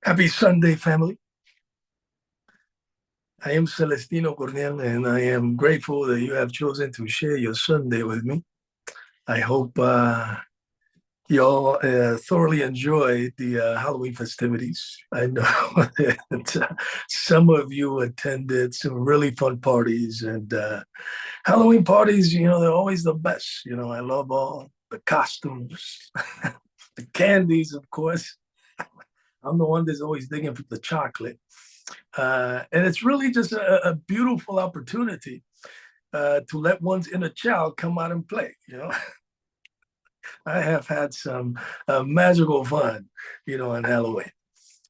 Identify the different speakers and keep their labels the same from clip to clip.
Speaker 1: Happy Sunday, family. I am Celestino Cornel, and I am grateful that you have chosen to share your Sunday with me. I hope you all thoroughly enjoyed the Halloween festivities. I know that some of you attended some really fun parties, and Halloween parties, they're always the best. I love all the costumes, the candies, of course. I'm the one that's always digging for the chocolate. And it's really just a beautiful opportunity to let one's inner child come out and play. I have had some magical fun, on Halloween.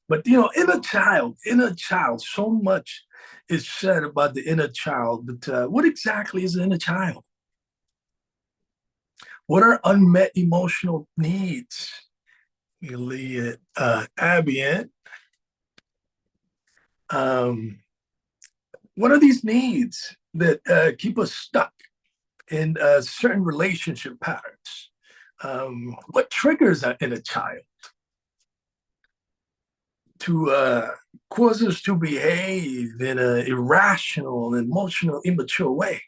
Speaker 1: But inner child. So much is said about the inner child. But what exactly is the inner child? What are unmet emotional needs? Really, Abby in. What are these needs that keep us stuck in certain relationship patterns? What triggers that in a child to cause us to behave in an irrational, emotional, immature way?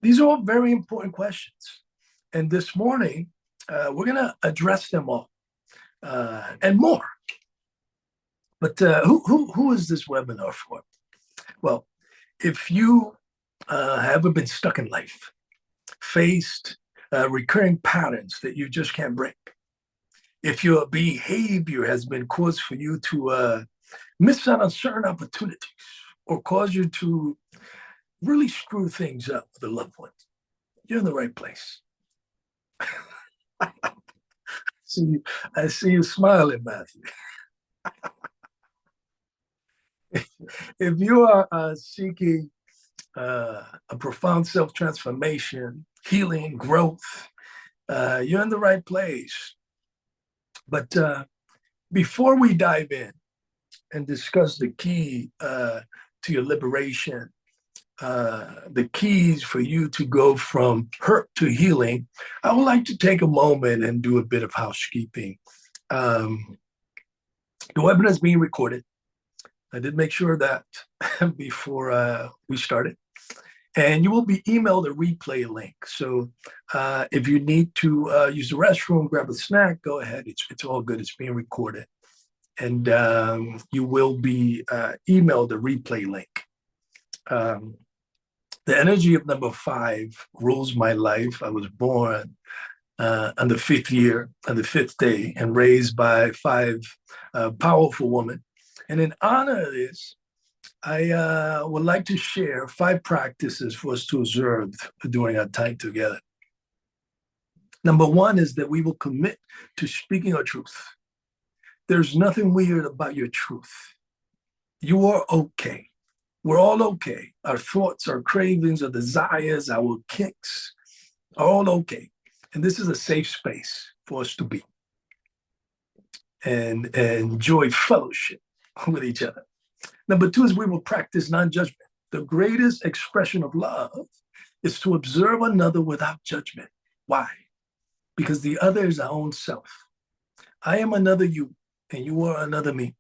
Speaker 1: These are all very important questions. And this morning, we're going to address them all and more. But who is this webinar for? Well, if you haven't been stuck in life, faced recurring patterns that you just can't break, if your behavior has been cause for you to miss out on certain opportunities or cause you to really screw things up with a loved one, you're in the right place. see, I see you smiling, Matthew. If you are seeking a profound self-transformation, healing, growth, you're in the right place. But before we dive in and discuss the key to your liberation, the keys for you to go from hurt to healing, I would like to take a moment and do a bit of housekeeping. The webinar is being recorded. I did make sure that before we started. And you will be emailed a replay link. So if you need to use the restroom, grab a snack, go ahead. It's all good. It's being recorded. And you will be emailed a replay link. The energy of number 5 rules my life. I was born on the 5th year, on the 5th day, and raised by 5 powerful women. And in honor of this, I would like to share 5 practices for us to observe during our time together. Number 1 is that we will commit to speaking our truth. There's nothing weird about your truth. You are okay. We're all okay. Our thoughts, our cravings, our desires, our kinks are all okay. And this is a safe space for us to be and enjoy fellowship with each other. Number 2 is we will practice non-judgment. The greatest expression of love is to observe another without judgment. Why? Because the other is our own self. I am another you, and you are another me.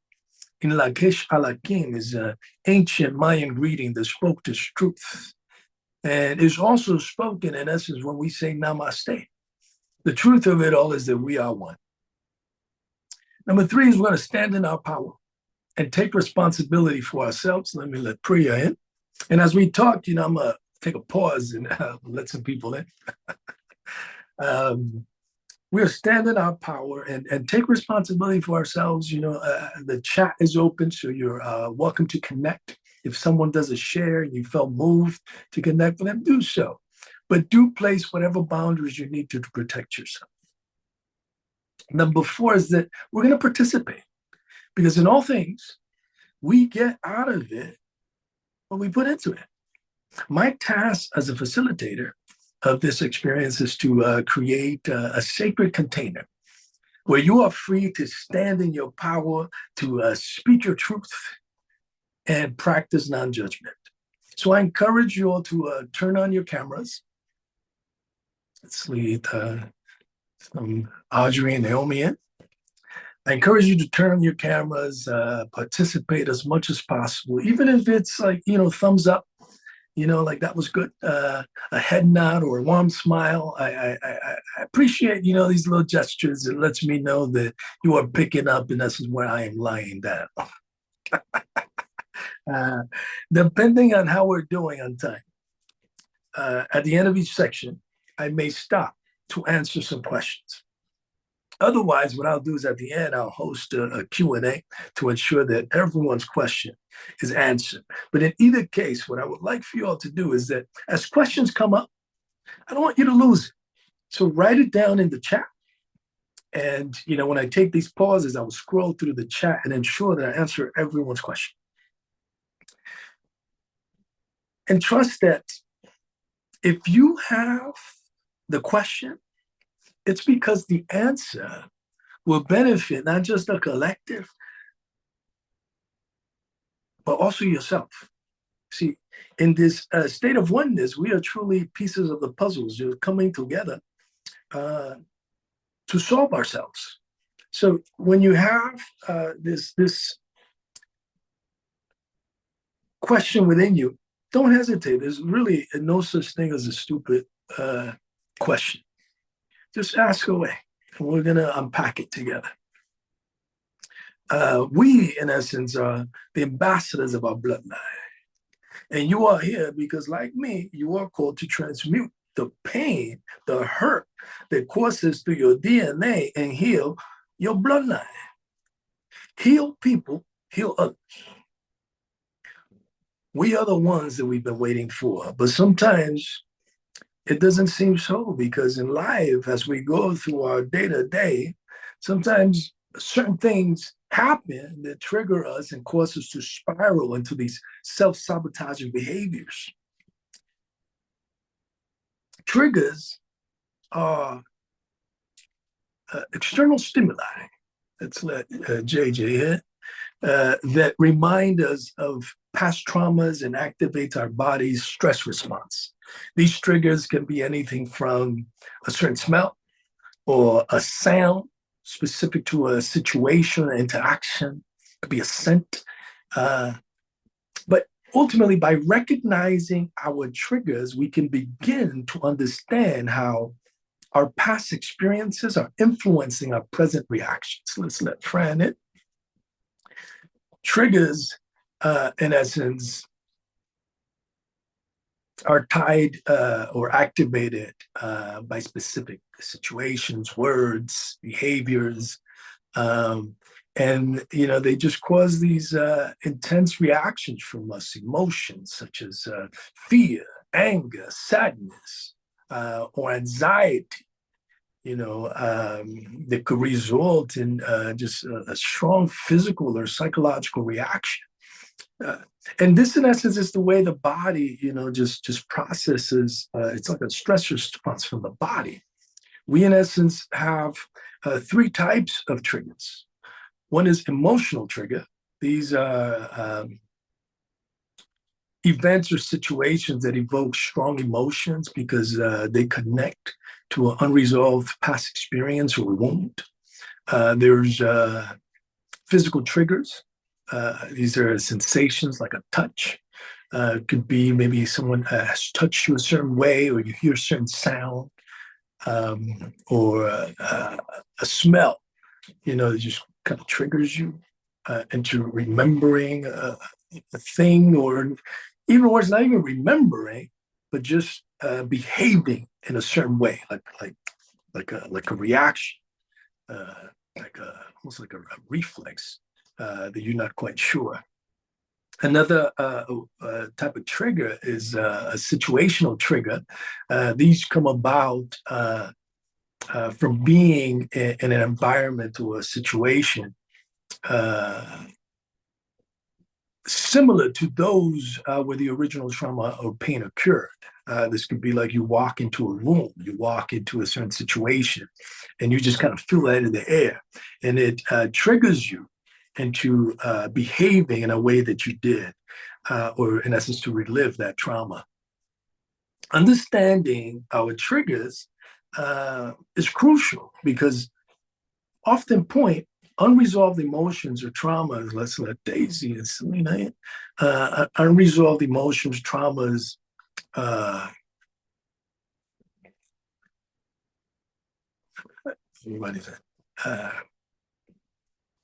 Speaker 1: In Lakesh Alakim is an ancient Mayan greeting that spoke this truth. And is also spoken, in essence, when we say namaste. The truth of it all is that we are one. Number 3 is we're going to stand in our power and take responsibility for ourselves. Let me let Priya in. And as we talk, I'm going to take a pause and let some people in. We're standing our power and take responsibility for ourselves. The chat is open, so you're welcome to connect. If someone does a share and you felt moved to connect with them, do so. But do place whatever boundaries you need to protect yourself. Number 4 is that we're going to participate. Because in all things, we get out of it what we put into it. My task as a facilitator of this experience is to create a sacred container where you are free to stand in your power, to speak your truth, and practice non-judgment. So I encourage you all to turn on your cameras. Let's lead some Audrey and Naomi in. I encourage you to turn your cameras, participate as much as possible, even if it's like, thumbs up, like that was good, a head nod or a warm smile. I appreciate, these little gestures. It lets me know that you are picking up, and this is where I am lying down. Uh, Depending on how we're doing on time, at the end of each section, I may stop to answer some questions. Otherwise, what I'll do is at the end, I'll host a Q&A to ensure that everyone's question is answered. But in either case, what I would like for you all to do is that as questions come up, I don't want you to lose it. So write it down in the chat. And, when I take these pauses, I will scroll through the chat and ensure that I answer everyone's question. And trust that if you have the question, it's because the answer will benefit not just the collective, but also yourself. See, in this state of oneness, we are truly pieces of the puzzles just coming together to solve ourselves. So when you have this question within you, don't hesitate. There's really no such thing as a stupid question. Just ask away, and we're going to unpack it together. We, in essence, are the ambassadors of our bloodline. And you are here because, like me, you are called to transmute the pain, the hurt that courses through your DNA and heal your bloodline. Heal people, heal others. We are the ones that we've been waiting for. But sometimes it doesn't seem so, because in life, as we go through our day to day, sometimes certain things happen that trigger us and cause us to spiral into these self-sabotaging behaviors. Triggers are external stimuli. Let's let JJ hit. That remind us of past traumas and activate our body's stress response. These triggers can be anything from a certain smell or a sound specific to a situation or interaction. It could be a scent. But ultimately, by recognizing our triggers, we can begin to understand how our past experiences are influencing our present reactions. Let's let Fran in. Triggers, in essence, are tied or activated by specific situations, words, behaviors, and they just cause these intense reactions from us, emotions such as fear, anger, sadness, or anxiety. That could result in just a strong physical or psychological reaction. And this, in essence, is the way the body, just processes. It's like a stress response from the body. We, in essence, have three types of triggers. One is emotional trigger. These are events or situations that evoke strong emotions because they connect to an unresolved past experience or wound. There's physical triggers. These are sensations like a touch. It could be maybe someone has touched you a certain way, or you hear a certain sound, or a smell. It just kind of triggers you into remembering a thing, or even worse, not even remembering, but just behaving in a certain way, like a reaction, almost like a reflex that you're not quite sure. Another type of trigger is a situational trigger. These come about from being in an environment or a situation similar to those where the original trauma or pain occurred. This could be like you walk into a room, you walk into a certain situation, and you just kind of feel that in the air, and it triggers you into behaving in a way that you did, or in essence, to relive that trauma. Understanding our triggers is crucial because often unresolved emotions or traumas, let's let Daisy and Selena in. Unresolved emotions, traumas, uh, what is it?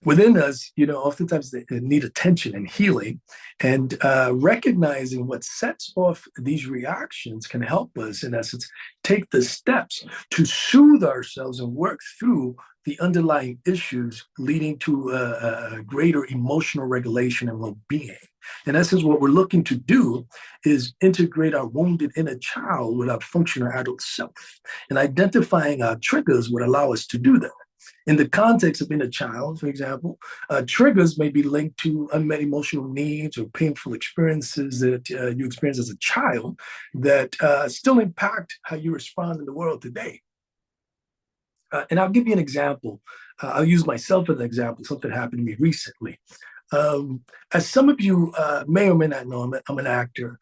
Speaker 1: Within us, oftentimes they need attention and healing. And recognizing what sets off these reactions can help us, in essence, take the steps to soothe ourselves and work through the underlying issues leading to a greater emotional regulation and well-being. In essence, what we're looking to do is integrate our wounded inner child with our functional adult self. And identifying our triggers would allow us to do that. In the context of being a child, for example, triggers may be linked to unmet emotional needs or painful experiences that you experience as a child that still impact how you respond in the world today. And I'll give you an example. I'll use myself as an example, something happened to me recently. As some of you may or may not know, I'm an actor.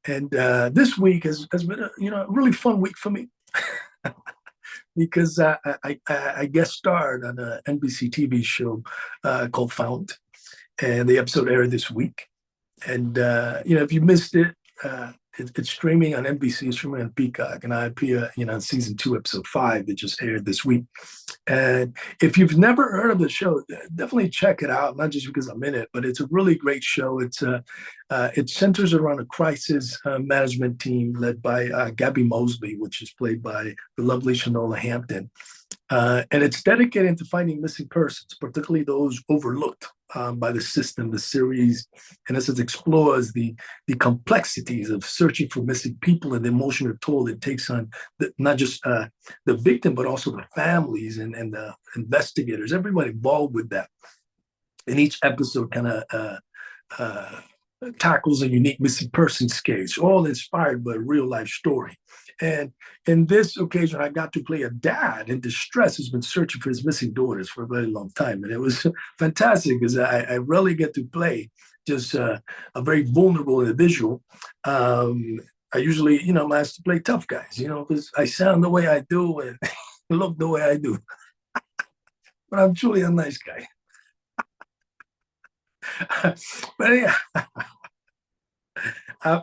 Speaker 1: And this week has been a really fun week for me. Because I guest starred on an NBC TV show called Found, and the episode aired this week. And if you missed it, it's streaming on NBC, it's streaming on Peacock, and I appear, in season 2, episode 5 that just aired this week. And if you've never heard of the show, definitely check it out. Not just because I'm in it, but it's a really great show. It centers around a crisis management team led by Gabby Mosby, which is played by the lovely Shanola Hampton. And it's dedicated to finding missing persons, particularly those overlooked by the system. The series, in essence, explores the complexities of searching for missing people and the emotional toll it takes on not just the victim, but also the families and the investigators, everyone involved with that. And each episode kind of tackles a unique missing persons case, all inspired by a real life story. And in this occasion, I got to play a dad in distress who's been searching for his missing daughters for a very long time. And it was fantastic because I rarely get to play just a very vulnerable individual. I usually, I'm asked to play tough guys, because I sound the way I do and look the way I do. But I'm truly a nice guy. But yeah,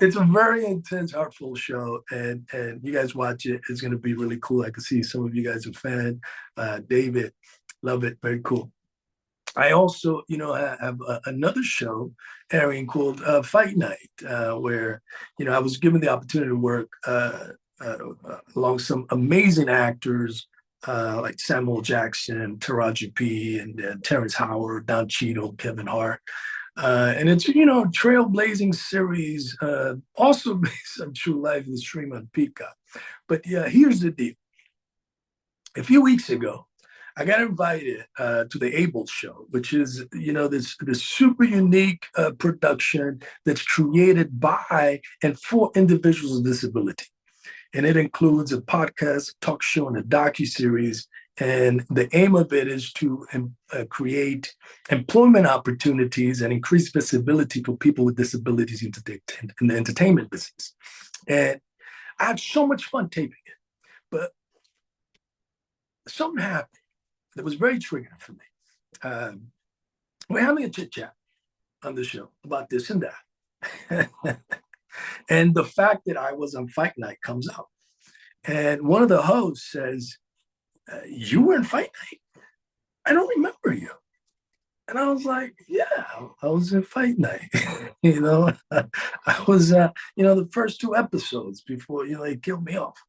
Speaker 1: it's a very intense, heartful show, and you guys watch it. It's going to be really cool. I can see some of you guys are fan. David, love it, very cool. I also, have another show airing called Fight Night, where, I was given the opportunity to work along some amazing actors like Samuel Jackson, Taraji P., and Terrence Howard, Don Cheadle, Kevin Hart. And it's, trailblazing series, also based on true life and stream on Peacock. But yeah, here's the deal. A few weeks ago, I got invited to the Able Show, which is, this super unique production that's created by and for individuals with disability. And it includes a podcast, talk show, and a docuseries. And the aim of it is to create employment opportunities and increase visibility for people with disabilities in the entertainment business. And I had so much fun taping it, but something happened that was very triggering for me. We're having a chit chat on the show about this and that. And the fact that I was on Fight Night comes out. And one of the hosts says, you were in Fight Night? I don't remember you. And I was like, yeah, I was in Fight Night. I was, the first 2 episodes before, they killed me off.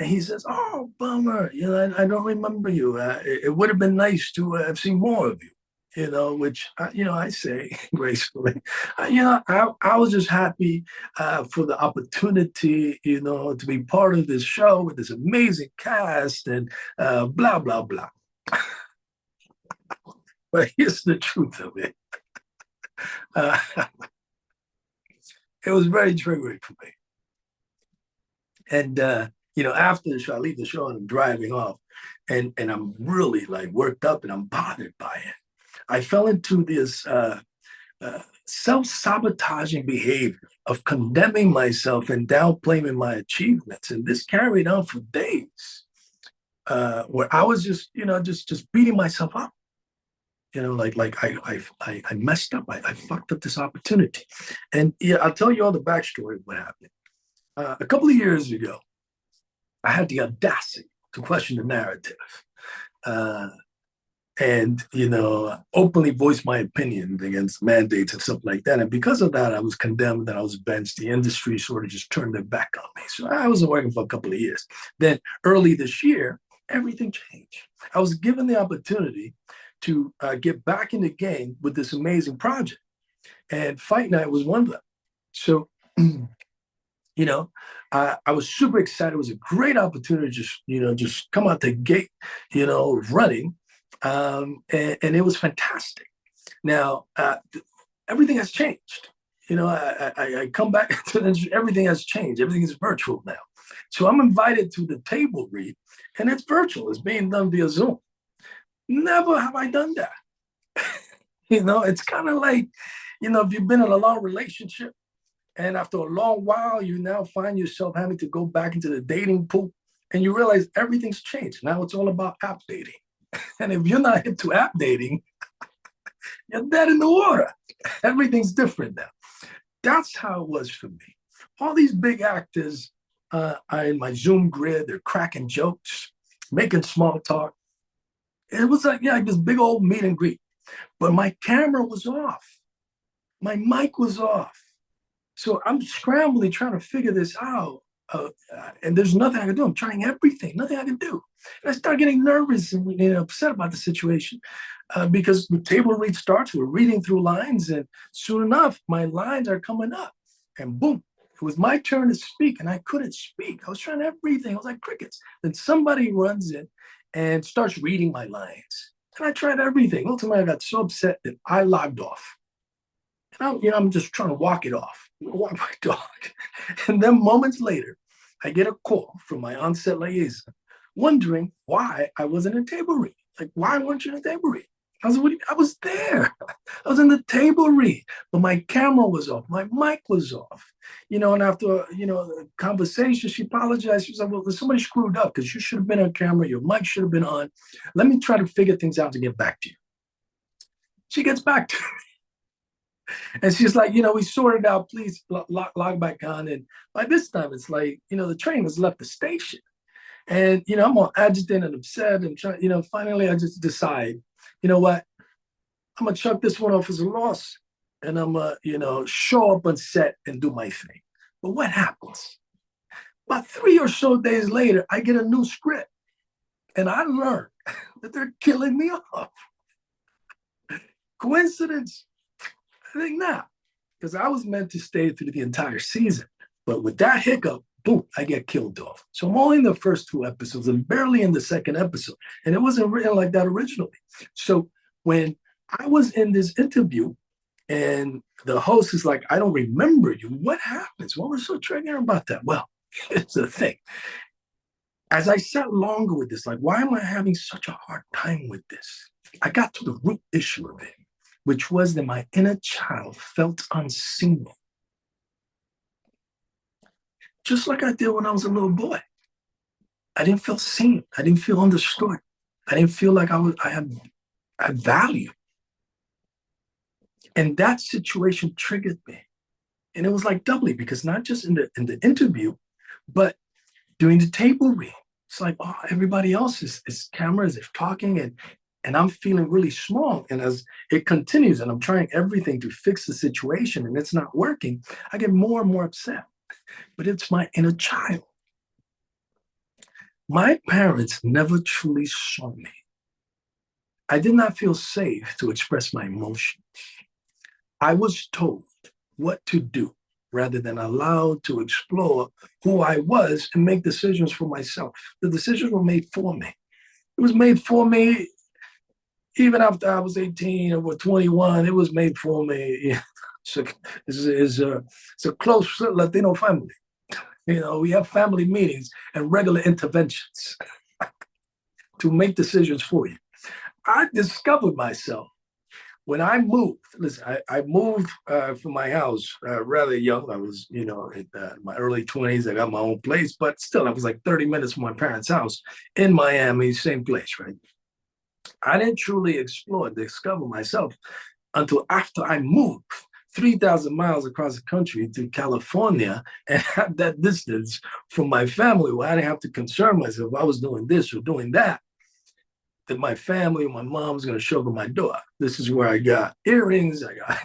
Speaker 1: And he says, oh, bummer, I don't remember you. It would have been nice to have seen more of you. Which, I say gracefully, I was just happy for the opportunity, to be part of this show with this amazing cast and blah, blah, blah. But here's the truth of it. It was very triggering for me. And, after the show, I leave the show and I'm driving off and I'm really like worked up and I'm bothered by it. I fell into this self-sabotaging behavior of condemning myself and downplaying my achievements. And this carried on for days, where I was just, just beating myself up. I messed up. I fucked up this opportunity. And yeah, I'll tell you all the backstory of what happened. A couple of years ago, I had the audacity to question the narrative. Uh, and openly voice my opinion against mandates and stuff like that. And because of that, I was condemned and I was benched. The industry sort of just turned their back on me. So I wasn't working for a couple of years. Then early this year, everything changed. I was given the opportunity to get back in the game with this amazing project, and Fight Night was one of them. So I was super excited. It was a great opportunity to just come out the gate, running. And it was fantastic. Now, everything has changed. I come back to this, everything has changed. Everything is virtual now. So I'm invited to the table read, and it's virtual. It's being done via Zoom. Never have I done that. It's kind of like, if you've been in a long relationship and after a long while, you now find yourself having to go back into the dating pool and you realize everything's changed. Now it's all about app dating. And if you're not into app dating, you're dead in the water. Everything's different now. That's how it was for me. All these big actors are in my Zoom grid. They're cracking jokes, making small talk. It was like this big old meet and greet. But my camera was off. My mic was off. So I'm scrambling, trying to figure this out. And there's nothing I can do. I'm trying everything, nothing I can do. And I start getting nervous and upset about the situation because the table read starts, we're reading through lines, and soon enough, my lines are coming up. And boom, it was my turn to speak, and I couldn't speak. I was trying everything. I was like crickets. Then somebody runs in and starts reading my lines. And I tried everything. Ultimately, I got so upset that I logged off. And I'm just trying to walk it off, walk my dog. And then moments later, I get a call from my on-set liaison wondering why I wasn't in table read. Like, why weren't you in table read? I was, I was there. I was in the table read, but my camera was off. My mic was off. And after, the conversation, she apologized. She was like, well, somebody screwed up because you should have been on camera. Your mic should have been on. Let me try to figure things out to get back to you. She gets back to me. And she's like, we sorted out, please log back on. And by this time, it's like, the train has left the station. And, I'm all agitated and upset and trying, finally I just decide, what? I'm going to chuck this one off as a loss. And I'm going to, show up on set and do my thing. But what happens? About 3 or so days later, I get a new script. And I learned that they're killing me off. Coincidence? I think not, because I was meant to stay through the entire season. But with that hiccup, boom, I get killed off. So I'm only in the first 2 episodes and barely in the second episode. And it wasn't written like that originally. So when I was in this interview and the host is like, I don't remember you, what happens? What was so triggering about that? Well, here's the thing. As I sat longer with this, like, why am I having such a hard time with this? I got to the root issue of it, which was that my inner child felt unseen. Just like I did when I was a little boy. I didn't feel seen. I didn't feel understood. I didn't feel like I had value. And that situation triggered me. And it was like doubly, because not just in the interview, but during the table read. It's like, oh, everybody else is cameras, they're talking, and I'm feeling really small. And as it continues and I'm trying everything to fix the situation and it's not working, I get more and more upset. But it's my inner child. My parents never truly saw me. I did not feel safe to express my emotions. I was told what to do rather than allowed to explore who I was and make decisions for myself. The decisions were made for me. It was made for me even after I was 18 or 21. It was made for me. It's a close Latino family. We have family meetings and regular interventions to make decisions for you. I discovered myself when I moved. Listen, I moved from my house rather young. I was, in my early 20s. I got my own place, but still, I was like 30 minutes from my parents' house in Miami, same place, right? I didn't truly explore, discover myself until after I moved 3,000 miles across the country to California and at that distance from my family where I didn't have to concern myself if I was doing this or doing that, that my family, my mom was going to show up at my door. This is where I got earrings, I got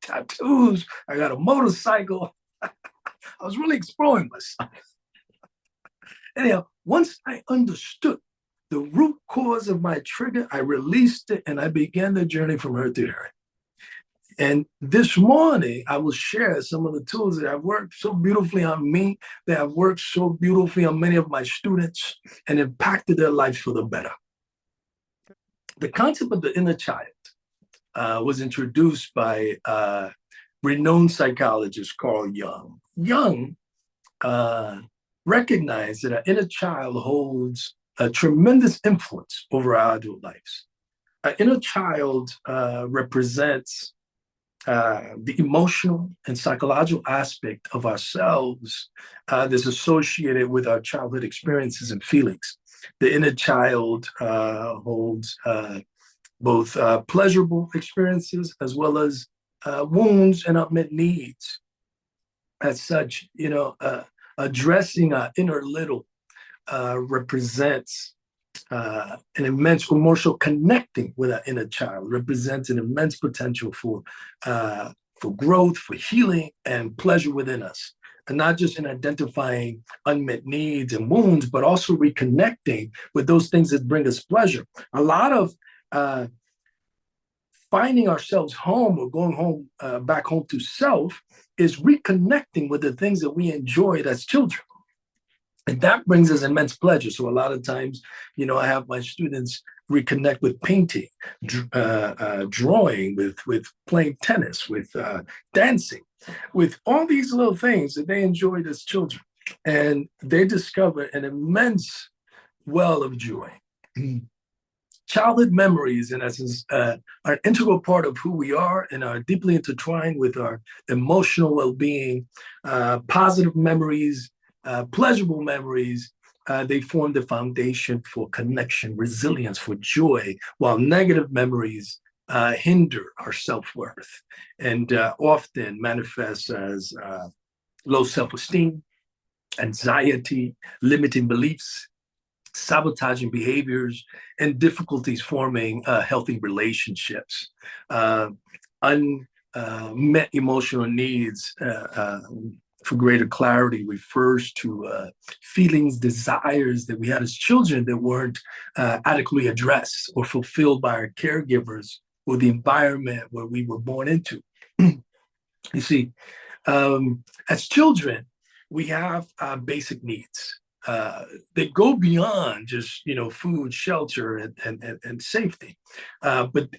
Speaker 1: tattoos, I got a motorcycle. I was really exploring myself. Anyhow, once I understood the root cause of my trigger, I released it and I began the journey from her to her. And this morning, I will share some of the tools that have worked so beautifully on me, that have worked so beautifully on many of my students and impacted their lives for the better. The concept of the inner child was introduced by renowned psychologist Carl Jung. Jung recognized that our inner child holds a tremendous influence over our adult lives. Our inner child represents the emotional and psychological aspect of ourselves that's associated with our childhood experiences and feelings. The inner child holds both pleasurable experiences as well as wounds and unmet needs. As such, addressing our inner little represents an immense emotional connecting with our inner child, represents an immense potential for growth, for healing, and pleasure within us. And not just in identifying unmet needs and wounds, but also reconnecting with those things that bring us pleasure. A lot of finding ourselves home or going home, back home to self, is reconnecting with the things that we enjoyed as children. And that brings us immense pleasure. So a lot of times, I have my students reconnect with painting, drawing, with playing tennis, with dancing, with all these little things that they enjoyed as children. And they discover an immense well of joy. Childhood memories, in essence, are an integral part of who we are and are deeply intertwined with our emotional well-being. Positive memories, pleasurable memories, they form the foundation for connection, resilience, for joy, while negative memories hinder our self-worth and often manifest as low self-esteem, anxiety, limiting beliefs, sabotaging behaviors, and difficulties forming healthy relationships. Unmet emotional needs, for greater clarity, refers to feelings, desires that we had as children that weren't adequately addressed or fulfilled by our caregivers or the environment where we were born into. You see, as children, we have basic needs. They go beyond just food, shelter, and safety, but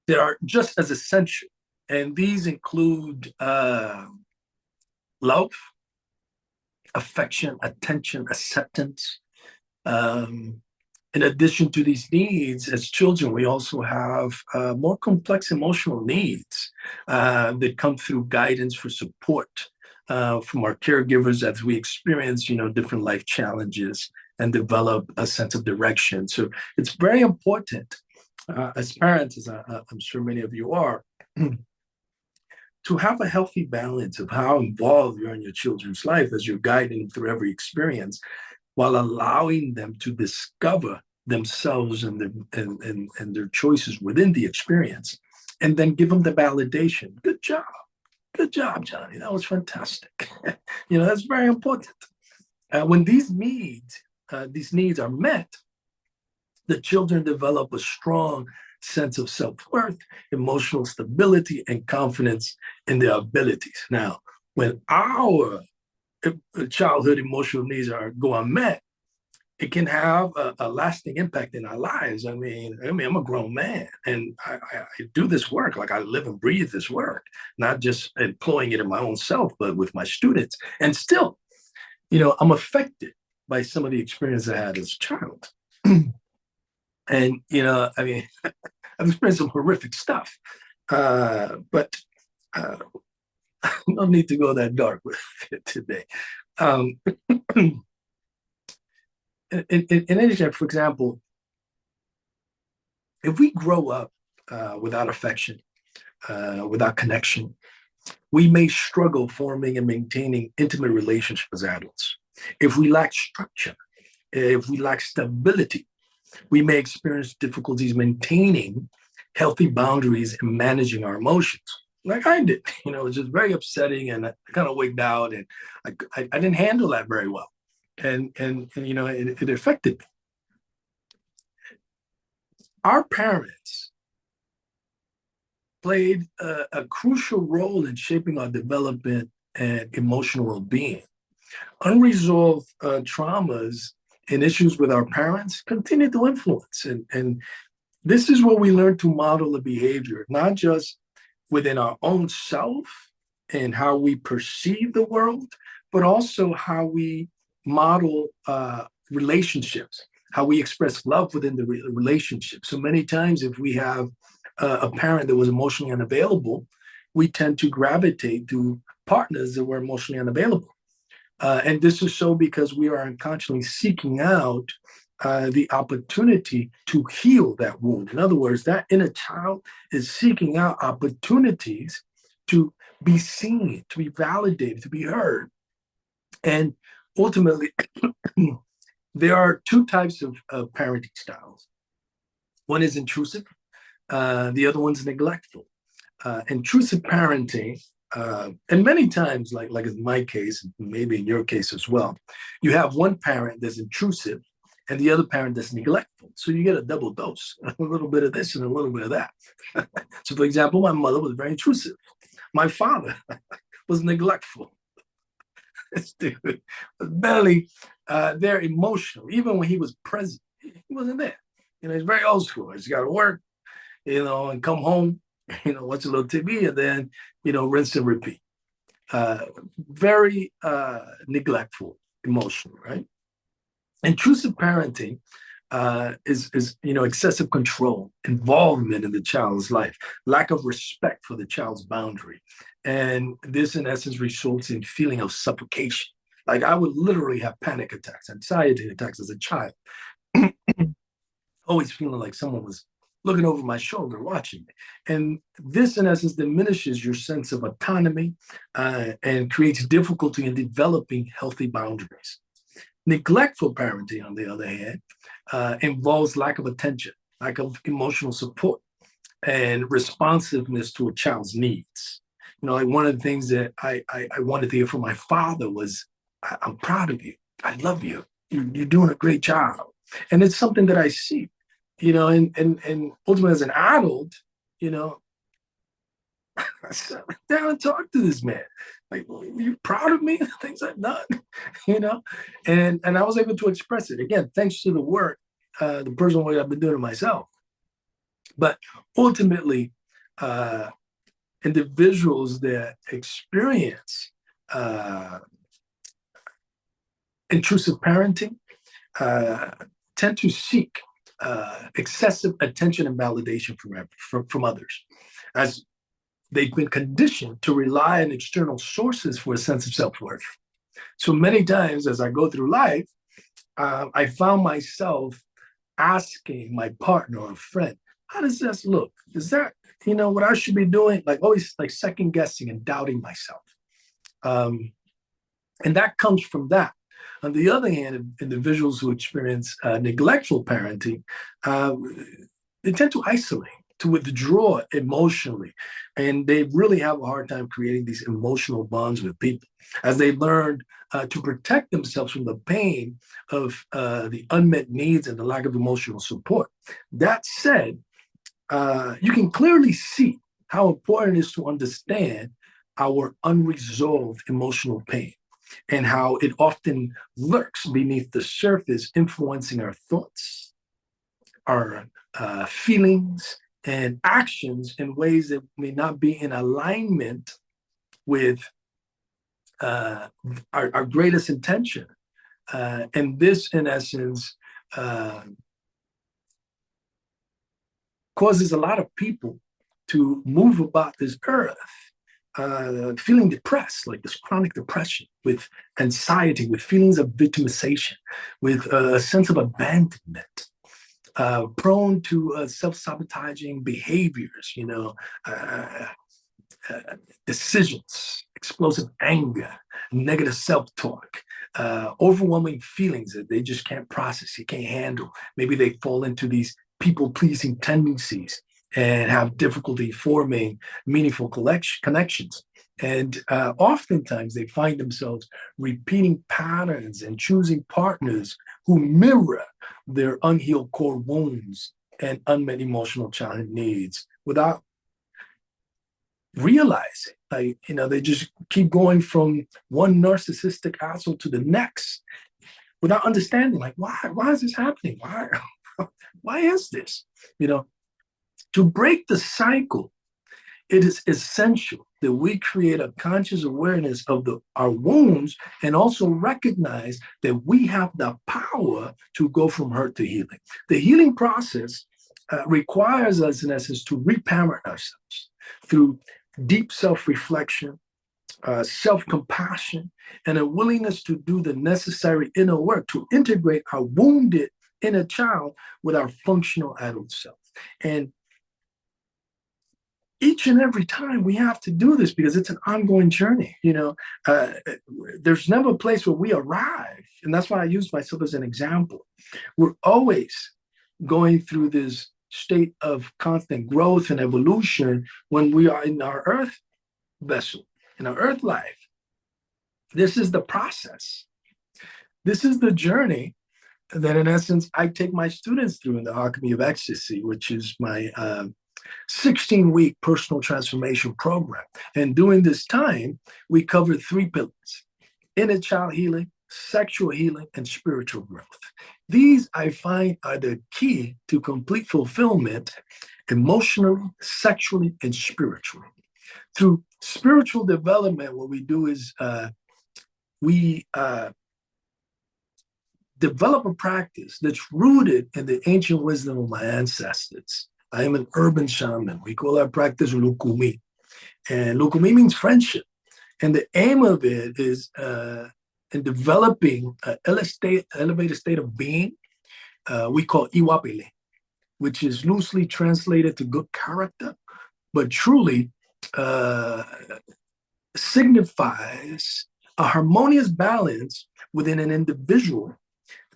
Speaker 1: they are just as essential. And these include love, affection, attention, acceptance. In addition to these needs, as children, we also have more complex emotional needs that come through guidance for support from our caregivers as we experience, different life challenges and develop a sense of direction. So it's very important as parents, as I'm sure many of you are, to have a healthy balance of how involved you're in your children's life as you're guiding them through every experience, while allowing them to discover themselves and their choices within the experience, and then give them the validation. Good job. Good job, Johnny. That was fantastic. That's very important. When these needs are met, the children develop a strong sense of self-worth, emotional stability, and confidence in their abilities. Now, when our childhood emotional needs go unmet, it can have a lasting impact in our lives. I mean, I'm a grown man, and I do this work, like I live and breathe this work, not just employing it in my own self, but with my students. And still, I'm affected by some of the experience I had as a child. And, I've experienced some horrific stuff, but no need to go that dark with it today. In any shape, for example, If we grow up without affection, without connection, we may struggle forming and maintaining intimate relationships as adults. If we lack structure, if we lack stability, we may experience difficulties maintaining healthy boundaries and managing our emotions. Like I did, it was just very upsetting, and I kind of wigged out, and I didn't handle that very well, and it affected me. Our parents played a crucial role in shaping our development and emotional well-being. Unresolved traumas and issues with our parents continue to influence, and this is where we learn to model the behavior, not just within our own self and how we perceive the world, but also how we model relationships, how we express love within the relationship. So many times, if we have a parent that was emotionally unavailable, we tend to gravitate to partners that were emotionally unavailable. And this is so because we are unconsciously seeking out the opportunity to heal that wound. In other words, that inner child is seeking out opportunities to be seen, to be validated, to be heard. And ultimately, there are two types of parenting styles. One is intrusive, the other one's neglectful. Intrusive parenting, and many times, like in my case, maybe in your case as well, you have one parent that's intrusive and the other parent that's neglectful. So you get a double dose, a little bit of this and a little bit of that. So, for example, my mother was very intrusive. My father was neglectful. This dude was barely there emotionally. Even when he was present, he wasn't there. He's very old school. He's got to work, and come home, watch a little TV, and then, rinse and repeat. Very neglectful, emotional, right? Intrusive parenting is excessive control, involvement in the child's life, lack of respect for the child's boundary, and this, in essence, results in feeling of suffocation. Like I would literally have panic attacks, anxiety attacks as a child, always feeling like someone was looking over my shoulder watching me. And this, in essence, diminishes your sense of autonomy and creates difficulty in developing healthy boundaries. Neglectful parenting, on the other hand, involves lack of attention, lack of emotional support, and responsiveness to a child's needs. Like one of the things that I wanted to hear from my father was, I'm proud of you. I love you. You're doing a great job. And it's something that I see, and ultimately as an adult, I sat down and talked to this man. Like, are you proud of me? Things I've done, and I was able to express it again, thanks to the work, the personal work I've been doing it myself. But ultimately, individuals that experience intrusive parenting tend to seek excessive attention and validation from others, as they've been conditioned to rely on external sources for a sense of self-worth. So many times as I go through life, I found myself asking my partner or friend, how does this look? Is that, what I should be doing? Like always like second guessing and doubting myself. And that comes from that. On the other hand, individuals who experience neglectful parenting, they tend to isolate, to withdraw emotionally. And they really have a hard time creating these emotional bonds with people as they learn to protect themselves from the pain of the unmet needs and the lack of emotional support. That said, you can clearly see how important it is to understand our unresolved emotional pain and how it often lurks beneath the surface, influencing our thoughts, our feelings, and actions in ways that may not be in alignment with our greatest intention. And this, in essence, causes a lot of people to move about this earth feeling depressed, like this chronic depression, with anxiety, with feelings of victimization, with a sense of abandonment. prone to self-sabotaging behaviors, uh, uh, decisions, explosive anger, negative self-talk, overwhelming feelings that they just can't process, you can't handle. Maybe they fall into these people-pleasing tendencies and have difficulty forming meaningful connections. And oftentimes they find themselves repeating patterns and choosing partners who mirror their unhealed core wounds and unmet emotional challenge needs without realize it. Like, they just keep going from one narcissistic asshole to the next without understanding, like, why is this happening? Why is this? You know, to break the cycle, it is essential that we create a conscious awareness of our wounds and also recognize that we have the power to go from hurt to healing. The healing process requires us, in essence, to reparent ourselves through deep self-reflection, self-compassion, and a willingness to do the necessary inner work to integrate our wounded inner child with our functional adult self. And each and every time we have to do this because it's an ongoing journey. There's never a place where we arrive. And that's why I use myself as an example. We're always going through this state of constant growth and evolution when we are in our earth vessel, in our earth life. This is the process. This is the journey that, in essence, I take my students through in the Alchemy of Ecstasy, which is my 16-week personal transformation program. And during this time, we covered 3 pillars: inner child healing, sexual healing, and spiritual growth. These, I find, are the key to complete fulfillment emotionally, sexually, and spiritually. Through spiritual development, what we do is we develop a practice that's rooted in the ancient wisdom of my ancestors. I am an urban shaman. We call our practice lukumi. And lukumi means friendship. And the aim of it is in developing an elevated state of being, we call iwapele, which is loosely translated to good character, but truly signifies a harmonious balance within an individual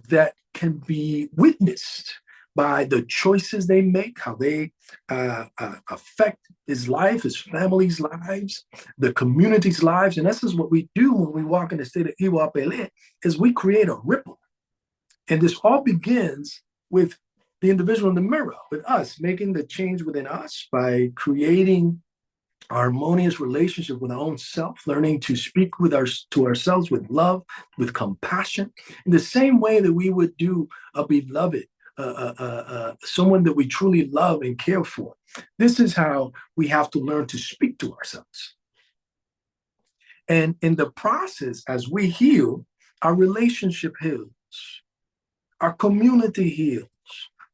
Speaker 1: that can be witnessed by the choices they make, how they affect his life, his family's lives, the community's lives. And this is what we do when we walk in the state of Iwapele, is we create a ripple. And this all begins with the individual in the mirror, with us making the change within us by creating a harmonious relationship with our own self, learning to speak to ourselves with love, with compassion, in the same way that we would do a beloved, someone that we truly love and care for. This is how we have to learn to speak to ourselves. And in the process, as we heal, our relationship heals, our community heals,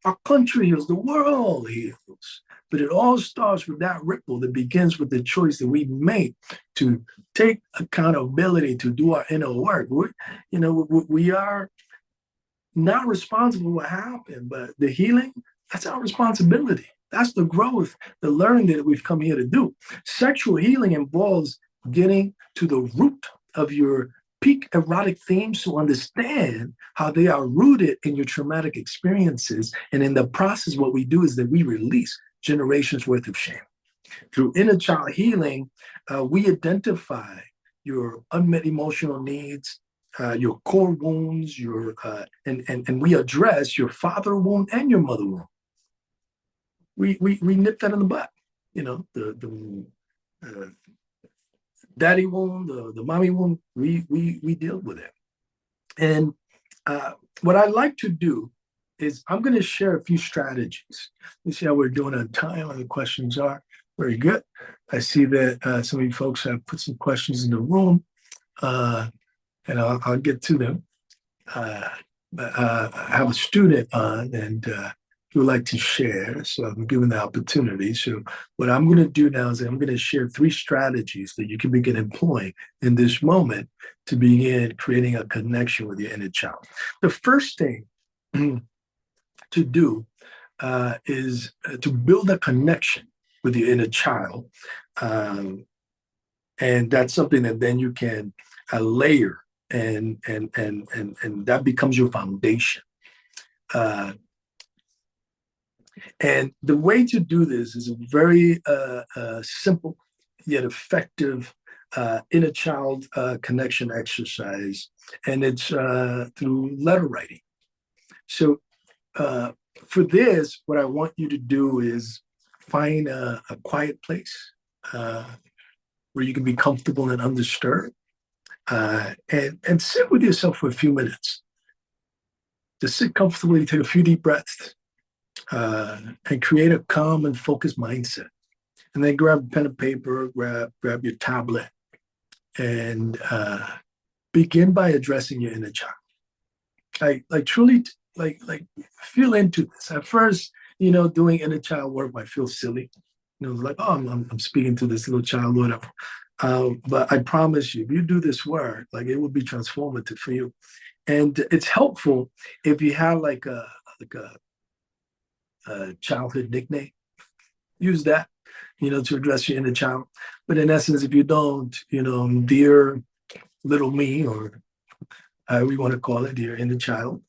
Speaker 1: our country heals, the world heals. But it all starts with that ripple that begins with the choice that we make to take accountability, to do our inner work. We are not responsible for what happened, but the healing, that's our responsibility. That's the growth, the learning that we've come here to do. Sexual healing involves getting to the root of your peak erotic themes to understand how they are rooted in your traumatic experiences. And in the process, what we do is that we release generations worth of shame. Through inner child healing, we identify your unmet emotional needs, your core wounds, and we address your father wound and your mother wound. We nip that in the butt, the daddy wound, the mommy wound. We deal with it. And what I like to do is I'm going to share a few strategies. Let's see how we're doing on time. How the questions are. Very good. I see that some of you folks have put some questions in the room, and I'll get to them. I have a student on, and he would like to share, so I'm given the opportunity. So what I'm going to do now is I'm going to share 3 strategies that you can begin employing in this moment to begin creating a connection with your inner child. The first thing to do is to build a connection with your inner child. Um, and that's something that then you can layer and that becomes your foundation. Uh, and the way to do this is a very simple yet effective inner child connection exercise, and it's through letter writing. So uh, for this, what I want you to do is find a quiet place uh, where you can be comfortable and undisturbed, and sit with yourself for a few minutes. Just sit comfortably, take a few deep breaths, and create a calm and focused mindset. And then grab a pen and paper, grab your tablet, and begin by addressing your inner child. Like truly, like feel into this. At first, doing inner child work might feel silly. Like, oh, I'm speaking to this little child, whatever. But I promise you, if you do this work, like it will be transformative for you. And it's helpful if you have like a childhood nickname. Use that, to address your inner child. But in essence, if you don't, dear little me, or however you want to call it, dear inner child,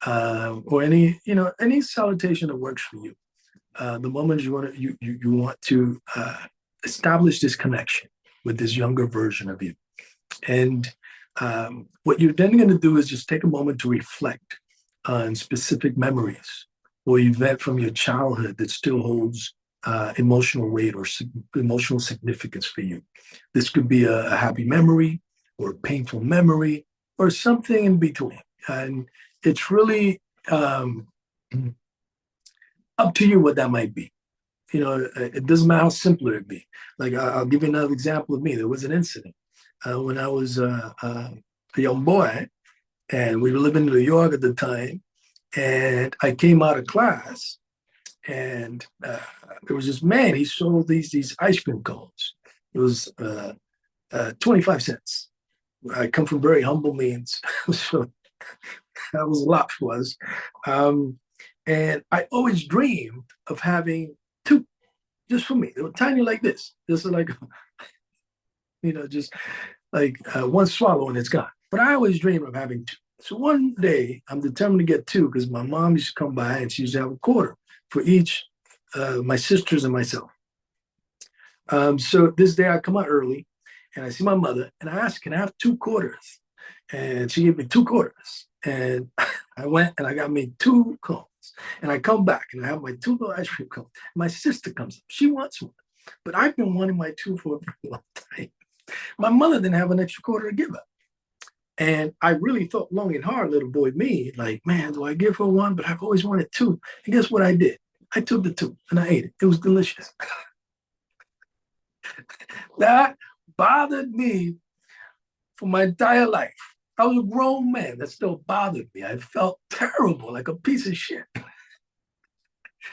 Speaker 1: or any salutation that works for you. The moment you want to establish this connection with this younger version of you. And what you're then going to do is just take a moment to reflect on specific memories or event from your childhood that still holds emotional weight or emotional significance for you. This could be a happy memory or a painful memory or something in between. And it's really up to you what that might be. It doesn't matter how simple it be. Like I'll give you another example of me. There was an incident when I was a young boy, and we were living in New York at the time. And I came out of class, and there was this man. He sold these ice cream cones. It was 25 cents. I come from very humble means, so that was a lot for us. And I always dreamed of having two, just for me. They were tiny like this, just like, just like one swallow and it's gone. But I always dreamed of having two. So one day I'm determined to get two because my mom used to come by and she used to have a quarter for each, my sisters and myself. So this day I come out early and I see my mother and I asked, can I have 2 quarters? And she gave me 2 quarters. And I went and I got me 2 cones. And I come back and I have my 2 little ice cream cones. My sister comes up. She wants one. But I've been wanting my 2 for a very long time. My mother didn't have an extra quarter to give her. And I really thought long and hard, little boy me, like, man, do I give her 1? But I've always wanted 2. And guess what I did? I took the 2 and I ate it. It was delicious. That bothered me for my entire life. I was a grown man. That still bothered me. I felt terrible, like a piece of shit.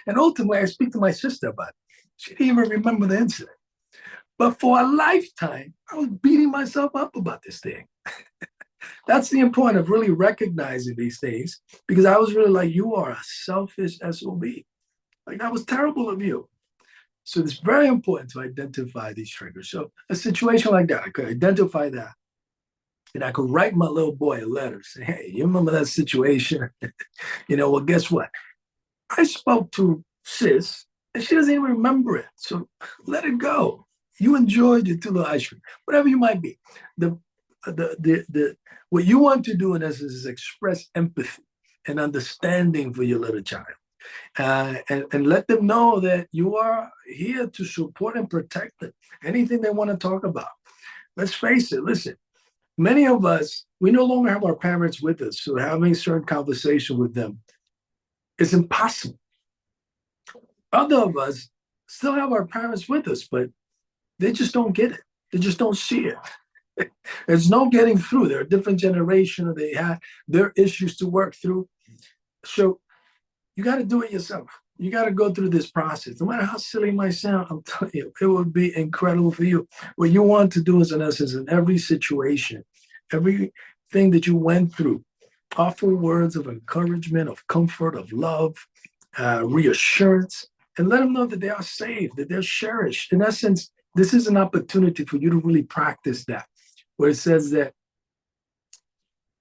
Speaker 1: And ultimately, I speak to my sister about it. She didn't even remember the incident. But for a lifetime, I was beating myself up about this thing. That's the importance of really recognizing these things, because I was really like, you are a selfish SOB. Like, that was terrible of you. So it's very important to identify these triggers. So a situation like that, I could identify that. And I could write my little boy a letter, say, hey, you remember that situation? Well, guess what? I spoke to sis, and she doesn't even remember it. So let it go. You enjoyed your 2 little ice cream, whatever you might be. What you want to do in essence is express empathy and understanding for your little child. And let them know that you are here to support and protect them. Anything they want to talk about. Let's face it, listen, many of us, we no longer have our parents with us, so having certain conversation with them is impossible. Other of us still have our parents with us, but they just don't get it. They just don't see it. There's no getting through. They're a different generation. They have their issues to work through. So you got to do it yourself. You got to go through this process. No matter how silly it might sound, I'm telling you, it would be incredible for you. What you want to do is, in essence, in every situation, everything that you went through, Offer words of encouragement, of comfort, of love, reassurance, and let them know that they are safe, that they're cherished. In essence, this is an opportunity for you to really practice that, where it says that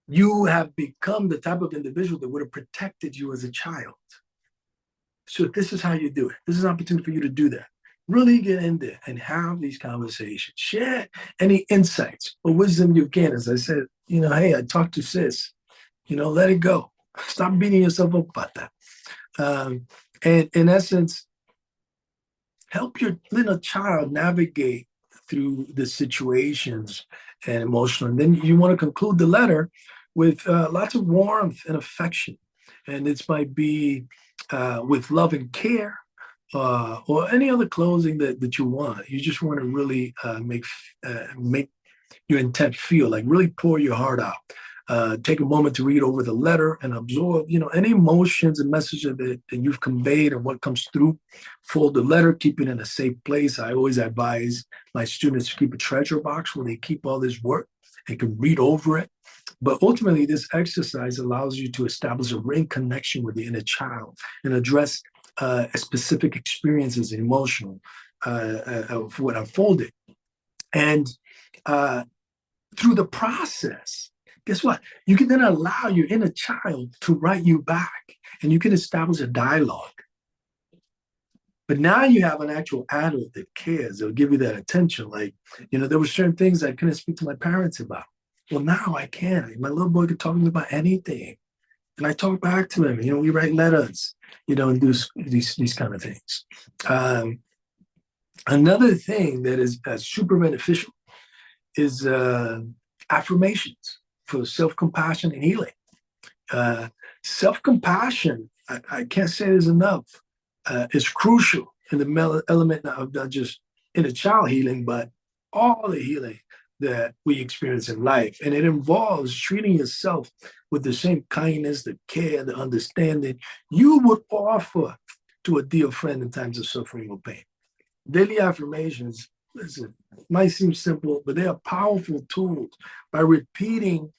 Speaker 1: you have become the type of individual that would have protected you as a child. So this is how you do it. This is an opportunity for you to do that. Really get in there and have these conversations. Share any insights or wisdom you can. As I said, hey, I talked to sis. Let it go. Stop beating yourself up about that. And in essence, help your little child navigate through the situations and emotional. And then you want to conclude the letter with lots of warmth and affection. And this might be with love and care, or any other closing that you want. You just want to really make your intent feel, like really pour your heart out. Take a moment to read over the letter and absorb, any emotions and messages that you've conveyed or what comes through. Fold the letter, keep it in a safe place. I always advise my students to keep a treasure box where they keep all this work. They can read over it. But ultimately, this exercise allows you to establish a ring connection with the inner child and address specific experiences and emotional of what unfolded. And through the process, guess what? You can then allow your inner child to write you back, and you can establish a dialogue. But now you have an actual adult that cares. They'll give you that attention. Like, there were certain things I couldn't speak to my parents about. Well, now I can. My little boy could talk to me about anything. And I talk back to him. We write letters, and do these kind of things. Another thing that is super beneficial is affirmations for self-compassion and healing. Self-compassion, I can't say this enough, is crucial in the element of not just inner child healing, but all the healing that we experience in life. And it involves treating yourself with the same kindness, the care, the understanding you would offer to a dear friend in times of suffering or pain. Daily affirmations, listen, might seem simple, but they are powerful tools. By repeating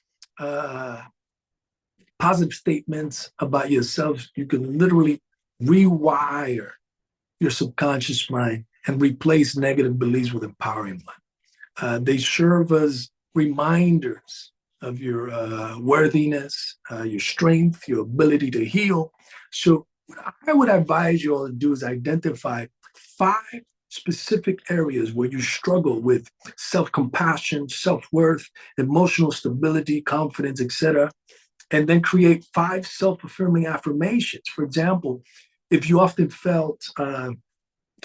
Speaker 1: positive statements about yourself, you can literally rewire your subconscious mind and replace negative beliefs with empowering one. They serve as reminders of your worthiness, your strength, your ability to heal. So what I would advise you all to do is identify 5 specific areas where you struggle with self-compassion, self-worth, emotional stability, confidence, etc., and then create 5 self-affirming affirmations. For example, if you often felt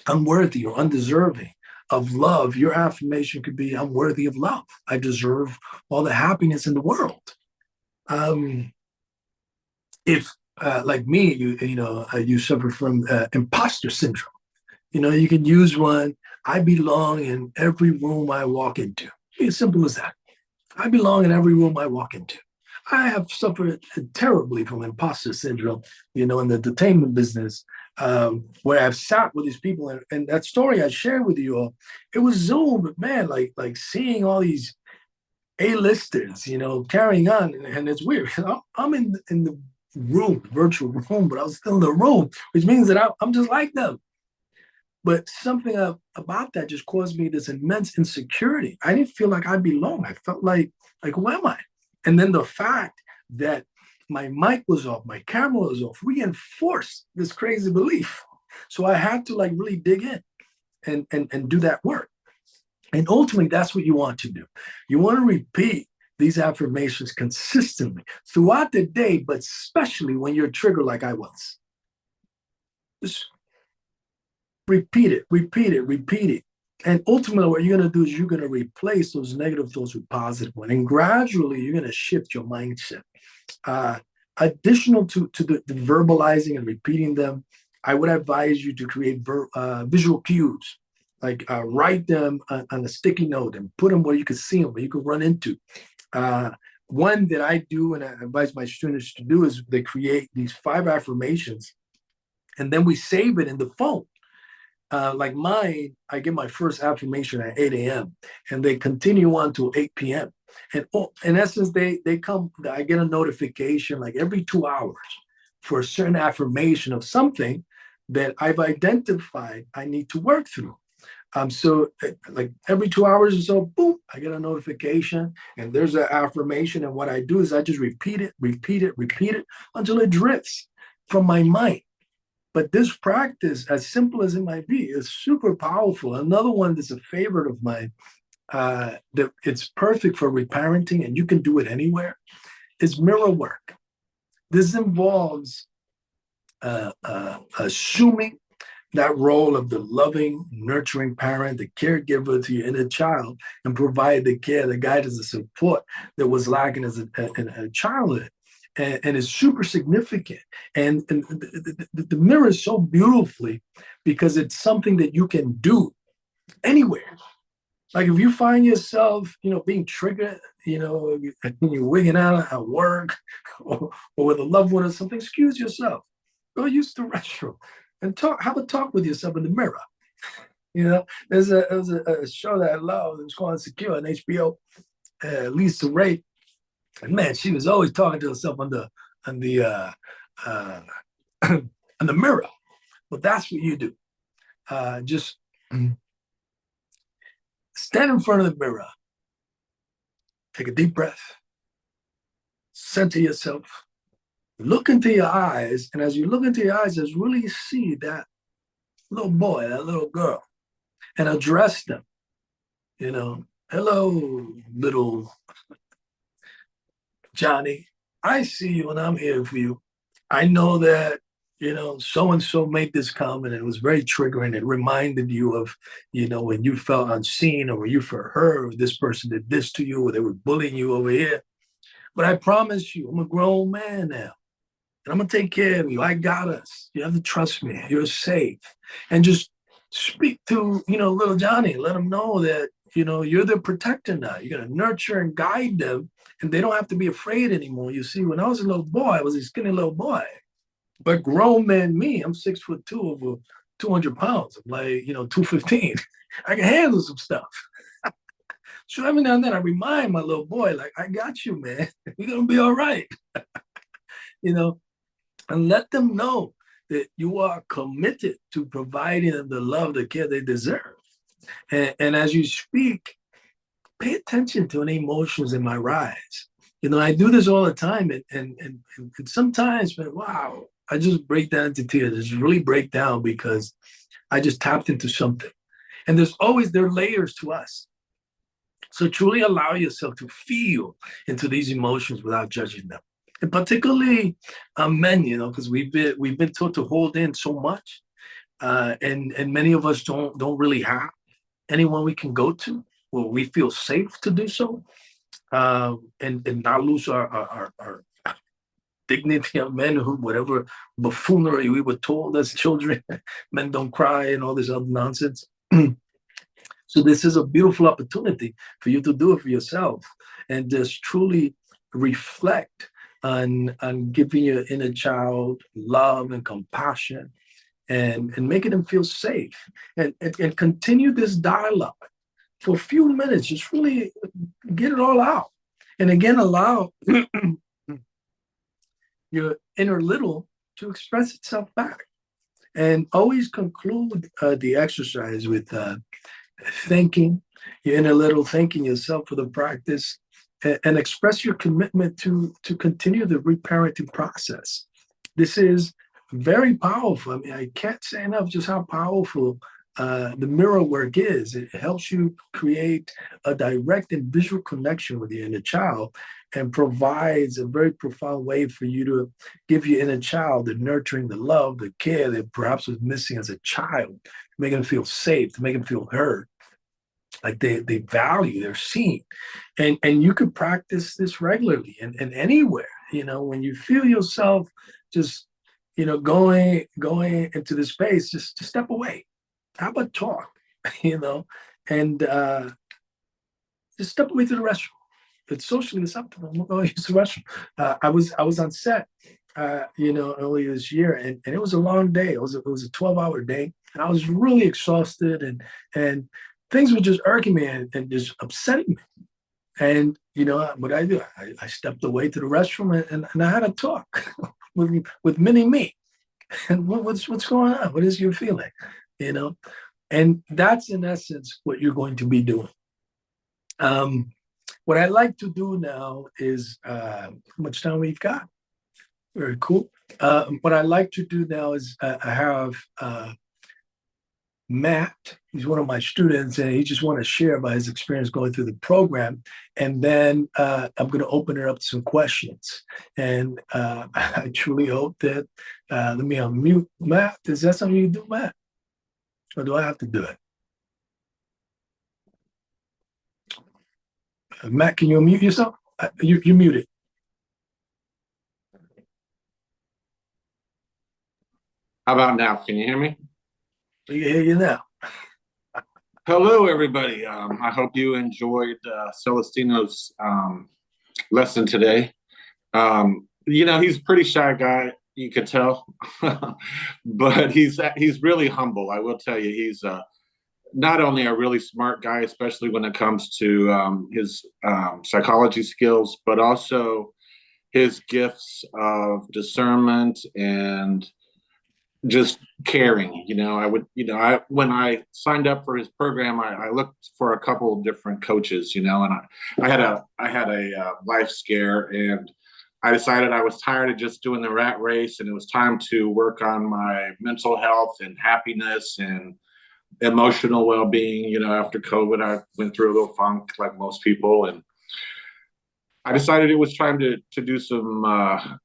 Speaker 1: unworthy or undeserving of love, your affirmation could be, I'm worthy of love. I deserve all the happiness in the world. If, like me, you suffer from imposter syndrome, you can use one. I belong in every room I walk into. It's simple as that. I belong in every room I walk into. I have suffered terribly from imposter syndrome, in the entertainment business, where I've sat with these people, and that story I shared with you all, it was Zoom, but man, like seeing all these A-listers, carrying on, and it's weird. I'm in the room, virtual room, but I was still in the room, which means that I'm just like them. But something about that just caused me this immense insecurity. I didn't feel like I belong. I felt like who am I? And then the fact that my mic was off, my camera was off, reinforced this crazy belief. So I had to really dig in and do that work. And ultimately, that's what you want to do. You want to repeat these affirmations consistently throughout the day, but especially when you're triggered like I was. Just repeat it. And ultimately, what you're going to do is you're going to replace those negative thoughts with positive ones. And gradually, you're going to shift your mindset. Additional to the verbalizing and repeating them, I would advise you to create visual cues. Like write them on a sticky note and put them where you can see them, where you can run into. One that I do and I advise my students to do is they create these 5 affirmations, and then we save it in the phone. Like mine, I get my first affirmation at 8 a.m. and they continue on to 8 p.m. And in essence, they come, I get a notification like every 2 hours for a certain affirmation of something that I've identified I need to work through. So like every 2 hours or so, boom, I get a notification and there's an affirmation. And what I do is I just repeat it until it drifts from my mind. But this practice, as simple as it might be, is super powerful. Another one that's a favorite of mine, that it's perfect for reparenting and you can do it anywhere, is mirror work. This involves assuming that role of the loving, nurturing parent, the caregiver to your inner child, and provide the care, the guidance, the support that was lacking as a childhood. And it's super significant. And the mirror is so beautifully because it's something that you can do anywhere. Like if you find yourself, being triggered, you're wigging out at work or with a loved one or something, excuse yourself. Go use the restroom and have a talk with yourself in the mirror. There's a show that I love. It was called Insecure on HBO. Lisa Ray, and man, she was always talking to herself on the uh, on the mirror. Well, that's what you do. Just stand in front of the mirror, take a deep breath, center yourself, look into your eyes, and as you look into your eyes, just really see that little boy, that little girl, and address them. Hello, little Johnny. I see you and I'm here for you. I know that, so and so made this comment and it was very triggering. It reminded you of, when you felt unseen or when you felt hurt, or this person did this to you, or they were bullying you over here. But I promise you, I'm a grown man now. And I'm going to take care of you. I got us. You have to trust me. You're safe. And just speak to, little Johnny. Let him know that, you're their protector now. You're going to nurture and guide them. And they don't have to be afraid anymore. You see, when I was a little boy, I was a skinny little boy. But grown man me, I'm 6'2", over 200 pounds. I'm like, 215. I can handle some stuff. So every now and then I remind my little boy, like, I got you, man. You're going to be all right. And let them know that you are committed to providing them the love, the care they deserve. And as you speak, pay attention to any emotions that might rise. I do this all the time, and sometimes, man, wow, I just break down into tears. I just really break down because I just tapped into something. And there are layers to us. So truly allow yourself to feel into these emotions without judging them. And particularly men, because we've been taught to hold in so much, and many of us don't really have anyone we can go to where we feel safe to do so, and not lose our dignity of manhood, whatever buffoonery we were told as children. Men don't cry and all this other nonsense. So this is a beautiful opportunity for you to do it for yourself and just truly reflect on giving your inner child love and compassion and making them feel safe and continue this dialogue for a few minutes. Just really get it all out. And again, allow your inner little to express itself back. And always conclude the exercise with thanking your inner little, thanking yourself for the practice, and express your commitment to continue the reparenting process. This is very powerful. I mean, I can't say enough just how powerful the mirror work is. It helps you create a direct and visual connection with your inner child and provides a very profound way for you to give your inner child the nurturing, the love, the care that perhaps was missing as a child, to make them feel safe, to make them feel heard, like they value, they're seen. And you could practice this regularly and anywhere, when you feel yourself just, going into the space, just step away. How about talk, and just step away to the restroom. It's socially acceptable. I'm going to use the restroom. I was on set, earlier this year, and it was a long day. It was a 12-hour day. And I was really exhausted, and things were just irking me and just upsetting me. And you know what I do? I stepped away to the restroom and I had a talk with mini me. And what's going on? What is your feeling? You know, and that's in essence what you're going to be doing. Um, what I like to do now is how much time we've got. Very cool. What I like to do now is I have Matt. He's one of my students, and he just want to share about his experience going through the program. And then I'm going to open it up to some questions. And I truly hope that let me unmute Matt. Is that something you do, Matt, or do I have to do it? Matt, can you unmute yourself? You're muted.
Speaker 2: How about now? Can you hear me?
Speaker 1: We can hear you now.
Speaker 2: Hello, everybody. I hope you enjoyed Celestino's lesson today. He's a pretty shy guy, you could tell, but he's really humble. I will tell you, he's not only a really smart guy, especially when it comes to his psychology skills, but also his gifts of discernment and just caring. When I signed up for his program, I looked for a couple of different coaches, and I had a life scare, and I decided I was tired of just doing the rat race, and it was time to work on my mental health and happiness and emotional well-being. After COVID, I went through a little funk like most people, and I decided it was time to do some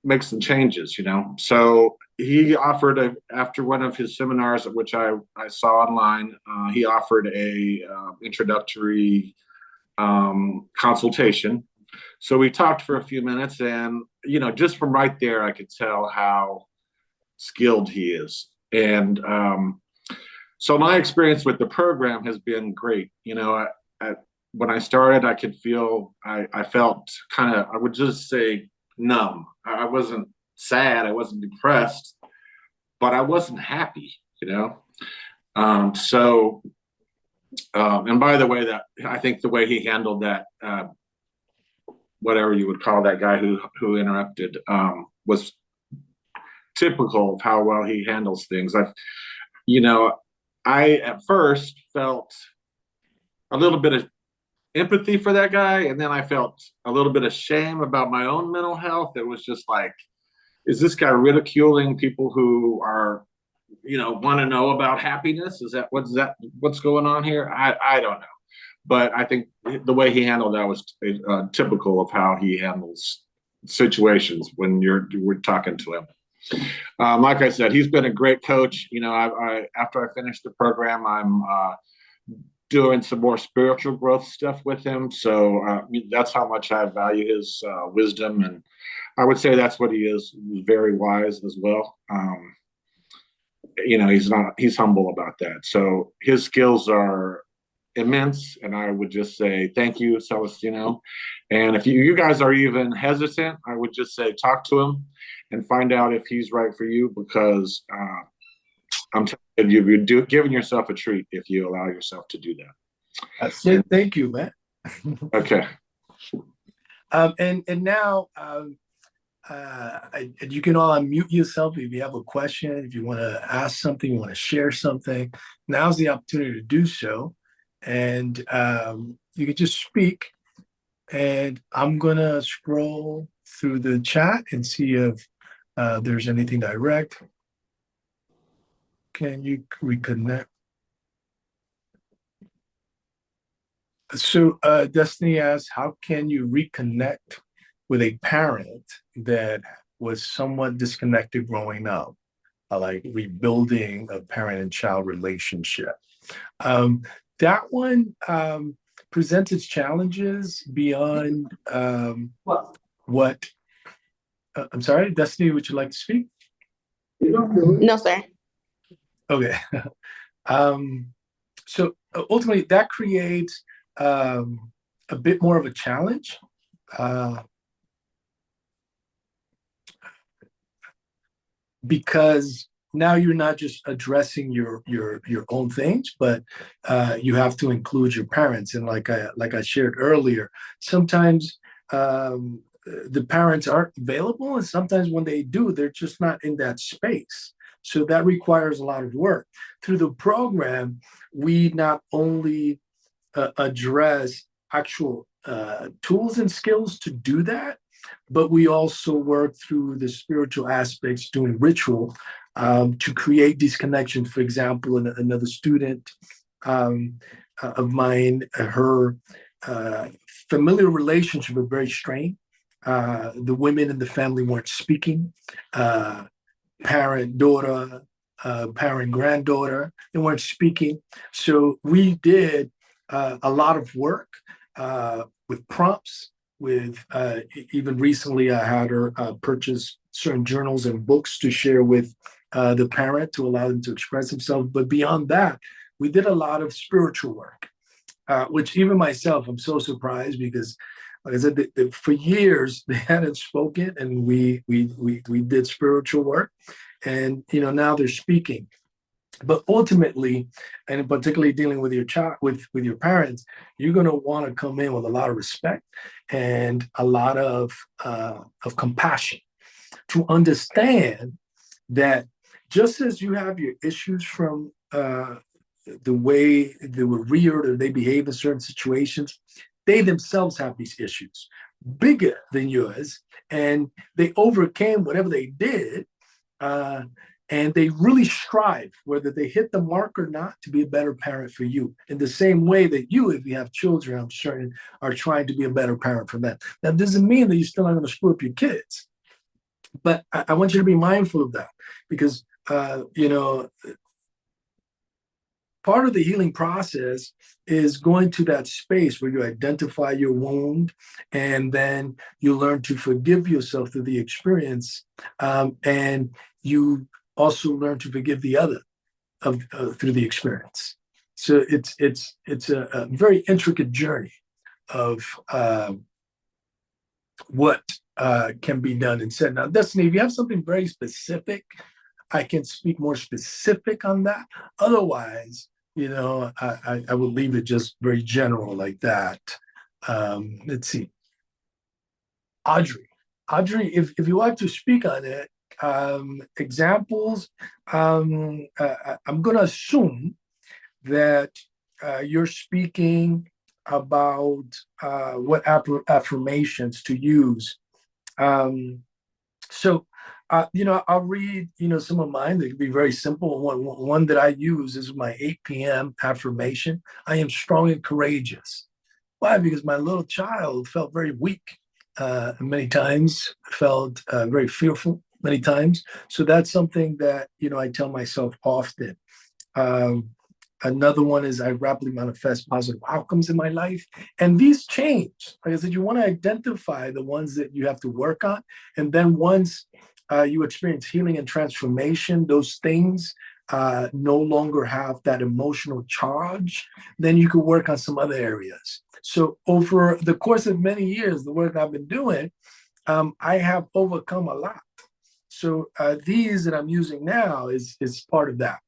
Speaker 2: make some changes. So he offered after one of his seminars, which I saw online, he offered a introductory consultation. So we talked for a few minutes, and just from right there, I could tell how skilled he is. And so my experience with the program has been great. When I started, I could feel, I felt kind of, I would just say numb. I wasn't sad, I wasn't depressed, but I wasn't happy. And by the way, that I think the way he handled that, whatever you would call that guy who interrupted, was typical of how well he handles things. I at first felt a little bit of empathy for that guy, and then I felt a little bit of shame about my own mental health. It was just like, is this guy ridiculing people who are, want to know about happiness? What's going on here? I don't know, but I think the way he handled that was typical of how he handles situations when we're talking to him. Like I said, he's been a great coach. After I finished the program, I'm doing some more spiritual growth stuff with him. So that's how much I value his wisdom, and I would say that's what he is. He's very wise as well. He's humble about that. So his skills are immense, and I would just say thank you, Celestino. And if you guys are even hesitant, I would just say talk to him and find out if he's right for you, because I'm telling you, you're giving yourself a treat if you allow yourself to do that.
Speaker 1: That's it. Thank you, Matt.
Speaker 2: Okay.
Speaker 1: And now you can all unmute yourself if you have a question, if you want to ask something, you want to share something. Now's the opportunity to do so. And you can just speak. And I'm going to scroll through the chat and see if there's anything direct. Can you reconnect? So Destiny asks, how can you reconnect with a parent that was somewhat disconnected growing up, like rebuilding a parent and child relationship? That one presents its challenges beyond what. I'm sorry, Destiny, would you like to speak?
Speaker 3: No, sir.
Speaker 1: Okay. So ultimately, that creates a bit more of a challenge. Because now you're not just addressing your own things, but you have to include your parents. And like I shared earlier, sometimes the parents aren't available, and sometimes when they do, they're just not in that space. So that requires a lot of work. Through the program, we not only address actual tools and skills to do that, but we also work through the spiritual aspects, doing ritual to create these connections. For example, another student of mine, her familiar relationship was very strained. The women in the family weren't speaking. Parent daughter, parent granddaughter, they weren't speaking. So we did a lot of work with prompts. With even recently, I had her purchase certain journals and books to share with the parent to allow them to express themselves. But beyond that, we did a lot of spiritual work, which even myself, I'm so surprised because, like I said, for years they hadn't spoken, and we did spiritual work, and now they're speaking. But ultimately, and particularly dealing with your child, with your parents, you're going to want to come in with a lot of respect and a lot of compassion to understand that just as you have your issues from the way they were reared or they behave in certain situations, they themselves have these issues bigger than yours, and they overcame whatever they did. And they really strive, whether they hit the mark or not, to be a better parent for you. In the same way that you, if you have children, I'm certain, are trying to be a better parent for them. That doesn't mean that you're still not going to screw up your kids. But I want you to be mindful of that because, part of the healing process is going to that space where you identify your wound and then you learn to forgive yourself through the experience. And you also learn to forgive the other through the experience. So it's a very intricate journey of what can be done and said. Now, Destiny, if you have something very specific, I can speak more specific on that. Otherwise, I would leave it just very general like that. Let's see. Audrey, if you like to speak on it, examples, I'm going to assume that you're speaking about what affirmations to use. So, I'll read, some of mine that could be very simple. One that I use is my 8 p.m. affirmation. I am strong and courageous. Why? Because my little child felt very weak many times, felt very fearful many times. So that's something that, I tell myself often. Another one is I rapidly manifest positive outcomes in my life. And these change. Like I said, you want to identify the ones that you have to work on. And then once you experience healing and transformation, those things no longer have that emotional charge, then you can work on some other areas. So over the course of many years, the work I've been doing, I have overcome a lot. So these that I'm using now is part of that.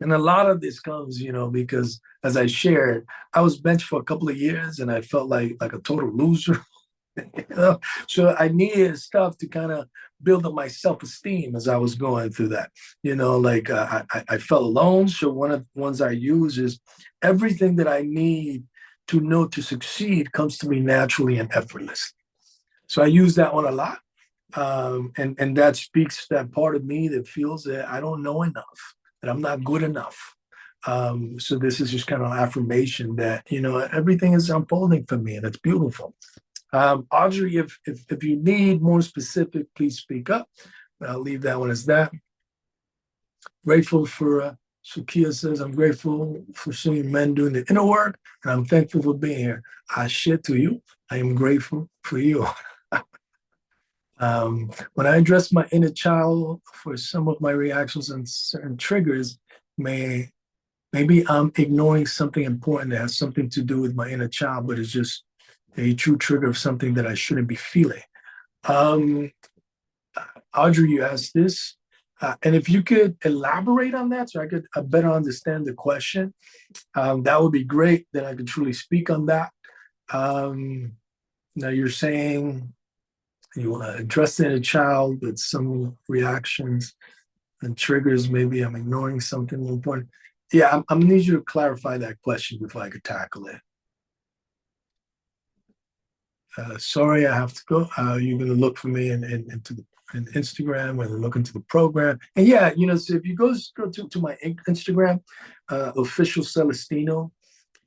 Speaker 1: And a lot of this comes, because as I shared, I was benched for a couple of years and I felt like a total loser. So I needed stuff to kind of build up my self-esteem as I was going through that. I felt alone. So one of the ones I use is everything that I need to know to succeed comes to me naturally and effortlessly. So I use that one a lot. And that speaks to that part of me that feels that I don't know enough, that I'm not good enough. So this is just kind of an affirmation that, everything is unfolding for me and it's beautiful. Audrey, if you need more specific, please speak up. I'll leave that one as that. Grateful for, Sukia says, I'm grateful for seeing men doing the inner work, and I'm thankful for being here. I share to you. I am grateful for you. When I address my inner child for some of my reactions and certain triggers, maybe I'm ignoring something important that has something to do with my inner child, but it's just a true trigger of something that I shouldn't be feeling. Audrey, you asked this. And if you could elaborate on that so I could better understand the question, that would be great. Then I could truly speak on that. Now you're saying you want to address it in a child with some reactions and triggers. Maybe I'm ignoring something important. Yeah, I'm gonna need you to clarify that question before I could tackle it. Sorry, I have to go. You're gonna look for me into the in Instagram or look into the program. And yeah, so if you go to my Instagram, official Celestino,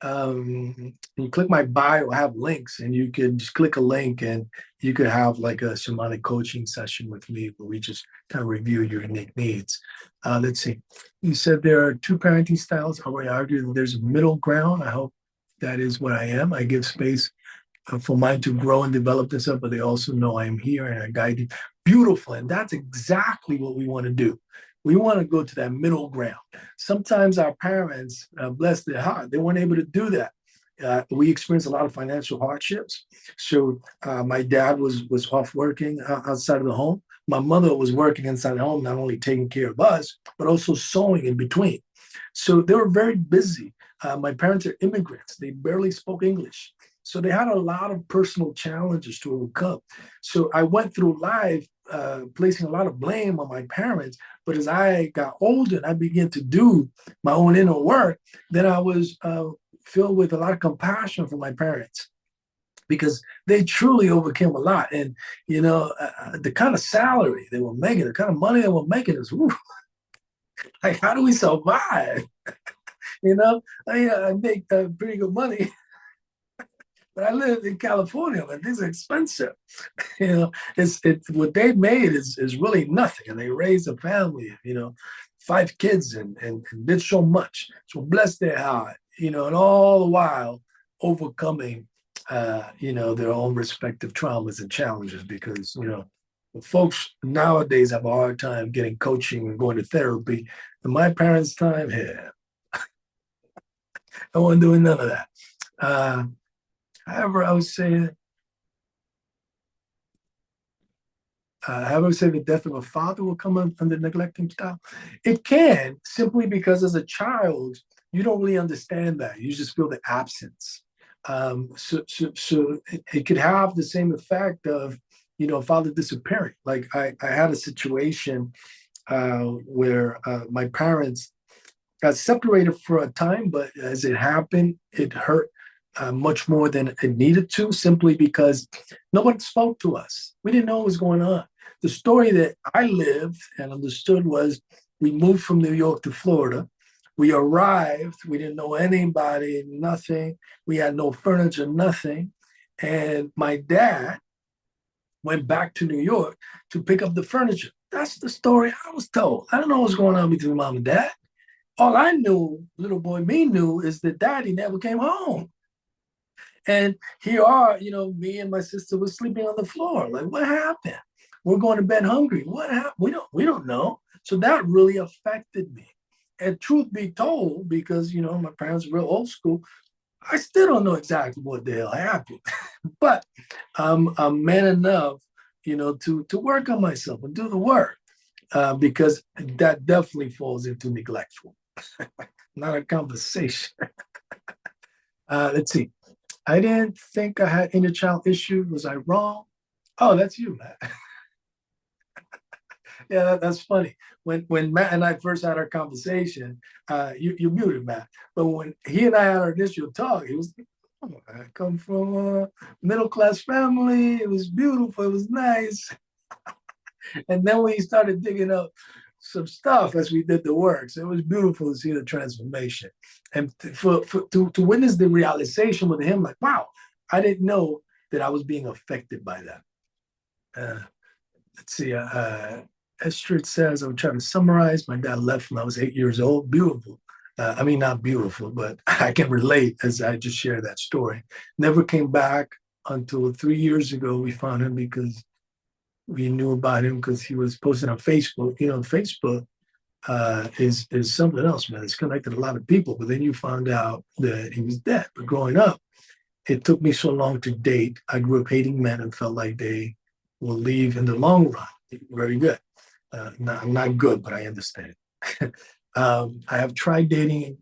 Speaker 1: you click my bio, I have links, and you can just click a link and you could have like a shamanic coaching session with me where we just kind of review your unique needs. Let's see. You said there are two parenting styles. I would argue that there's a middle ground. I hope that is what I am. I give space for mine to grow and develop themselves, but they also know I am here and I guide you. Beautiful. And that's exactly what we want to do. We want to go to that middle ground. Sometimes our parents, bless their heart, they weren't able to do that. We experienced a lot of financial hardships. So my dad was off working outside of the home. My mother was working inside the home, not only taking care of us, but also sewing in between. So they were very busy. My parents are immigrants. They barely spoke English. So they had a lot of personal challenges to overcome. So I went through life placing a lot of blame on my parents. But as I got older and I began to do my own inner work, then I was filled with a lot of compassion for my parents because they truly overcame a lot. And, the kind of salary they were making, the kind of money they were making is, like, how do we survive? I make pretty good money. But I live in California, and things are expensive. It's what they made is really nothing, and they raised a family, 5 kids, and did so much. So bless their heart, and all the while overcoming, their own respective traumas and challenges. Because the folks nowadays have a hard time getting coaching and going to therapy. In my parents' time, yeah, I wasn't doing none of that. However, I would say the death of a father will come under neglecting style. It can, simply because as a child, you don't really understand that. You just feel the absence. So it could have the same effect of, a father disappearing. Like I had a situation where my parents got separated for a time, but as it happened, it hurt much more than it needed to, simply because no one spoke to us. We didn't know what was going on. The story that I lived and understood was we moved from New York to Florida. We arrived, we didn't know anybody, nothing. We had no furniture, nothing. And my dad went back to New York to pick up the furniture. That's the story I was told. I don't know what's going on between mom and dad. All I knew, little boy me knew, is that daddy never came home. And here are, me and my sister were sleeping on the floor. Like, what happened? We're going to bed hungry. What happened? We don't know. So that really affected me. And truth be told, because my parents were real old school, I still don't know exactly what the hell happened. But I'm man enough, to work on myself and do the work, because that definitely falls into neglectful, not a conversation. Let's see. I didn't think I had inner child issues. Was I wrong? Oh, that's you, Matt. Yeah, that's funny. When Matt and I first had our conversation, you muted Matt, but when he and I had our initial talk, he was, oh, I come from a middle class family. It was beautiful. It was nice. And then we started digging up some stuff as we did the work. So it was beautiful to see the transformation and to witness the realization with him, like, wow, I didn't know that I was being affected by that. Let's see. Estrid says, I'm trying to summarize. My dad left when I was 8 years old. Beautiful. I mean, not beautiful, but I can relate as I just shared that story. Never came back until 3 years ago. We found him because we knew about him because he was posting on Facebook. Facebook is something else, man. It's connected a lot of people, but then you found out that he was dead. But growing up, it took me so long to date. I grew up hating men and felt like they will leave in the long run. Very good. not good, but I understand. I have tried dating,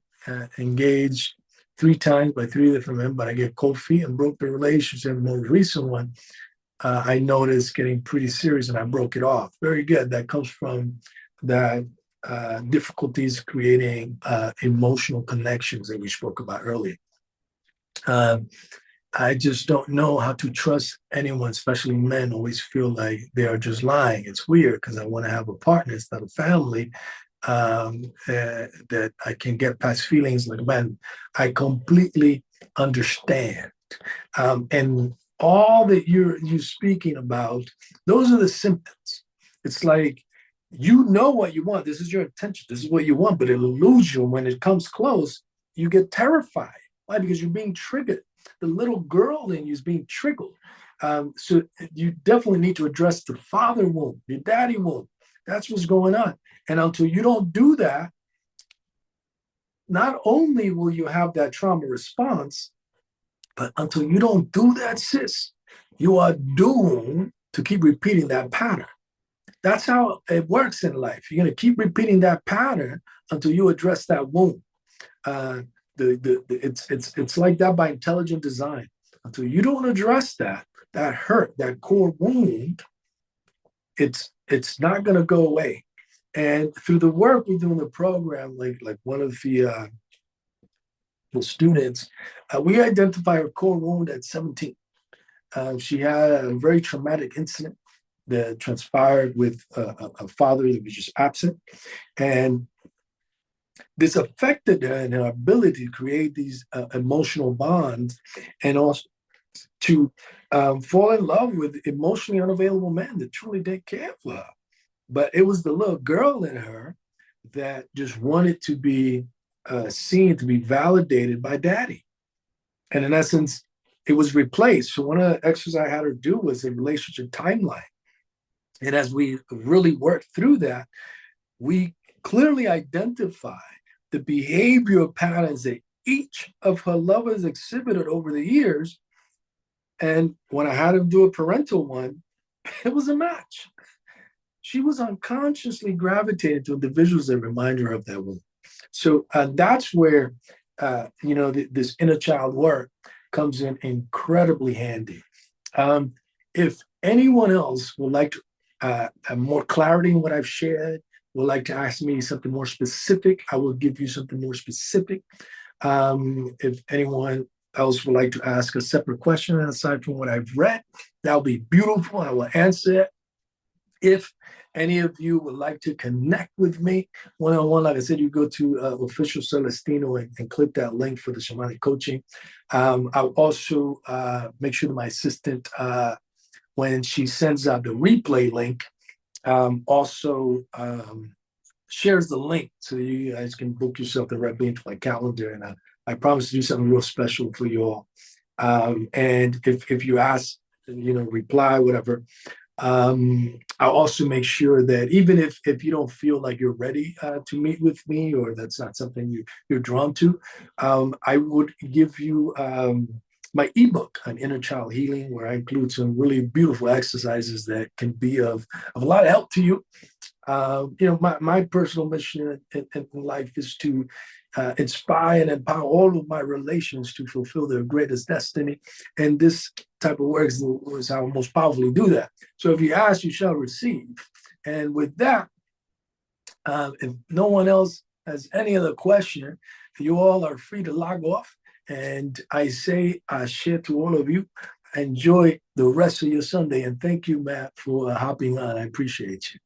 Speaker 1: engaged 3 times by 3 different men, but I get cold feet and broke the relationship. The most recent one, I noticed getting pretty serious and I broke it off. Very good. That comes from that difficulties creating emotional connections that we spoke about earlier. I just don't know how to trust anyone, especially men always feel like they are just lying. It's weird because I want to have a partner instead of family, that I can get past feelings like, man, I completely understand. And all that you're speaking about, those are the symptoms. It's like, you know what you want. This is your attention. This is what you want, but it'll elude you. And when it comes close, you get terrified. Why? Because you're being triggered. The little girl in you is being triggered. So you definitely need to address the father wound, your daddy wound. That's what's going on. And until you don't do that, not only will you have that trauma response, but until you don't do that, sis, you are doomed to keep repeating that pattern. That's how it works in life. You're going to keep repeating that pattern until you address that wound. It's like that by intelligent design. Until you don't address that hurt, that core wound, it's not going to go away. And through the work we do in the program, like one of the students, we identify her core wound at 17. She had a very traumatic incident that transpired with a father that was just absent. And this affected her in her ability to create these emotional bonds and also to fall in love with emotionally unavailable men that truly didn't care for her. But it was the little girl in her that just wanted to be seen, to be validated by daddy. And in essence, it was replaced. So one of the exercises I had her do was a relationship timeline. And as we really worked through that, we clearly identified the behavioral patterns that each of her lovers exhibited over the years. And when I had him do a parental one, it was a match. She was unconsciously gravitated to individuals that remind her of that woman. So that's where, this inner child work comes in incredibly handy. If anyone else would like to have more clarity in what I've shared, would like to ask me something more specific, I will give you something more specific. If anyone else would like to ask a separate question aside from what I've read, that'll be beautiful. I will answer it. If any of you would like to connect with me one-on-one, like I said, you go to Official Celestino and click that link for the shamanic coaching. I'll also make sure that my assistant, when she sends out the replay link, also shares the link so you guys can book yourself directly into my calendar. And I promise to do something real special for you all. And if you ask, reply, whatever, I'll also make sure that even if you don't feel like you're ready to meet with me, or that's not something you're drawn to, I would give you my ebook on inner child healing, where I include some really beautiful exercises that can be of a lot of help to you. My personal mission in life is to inspire and empower all of my relations to fulfill their greatest destiny. And this type of work is how I most powerfully do that. So if you ask, you shall receive. And with that, if no one else has any other question, you all are free to log off. And I say, I share to all of you. Enjoy the rest of your Sunday. And thank you, Matt, for hopping on. I appreciate you.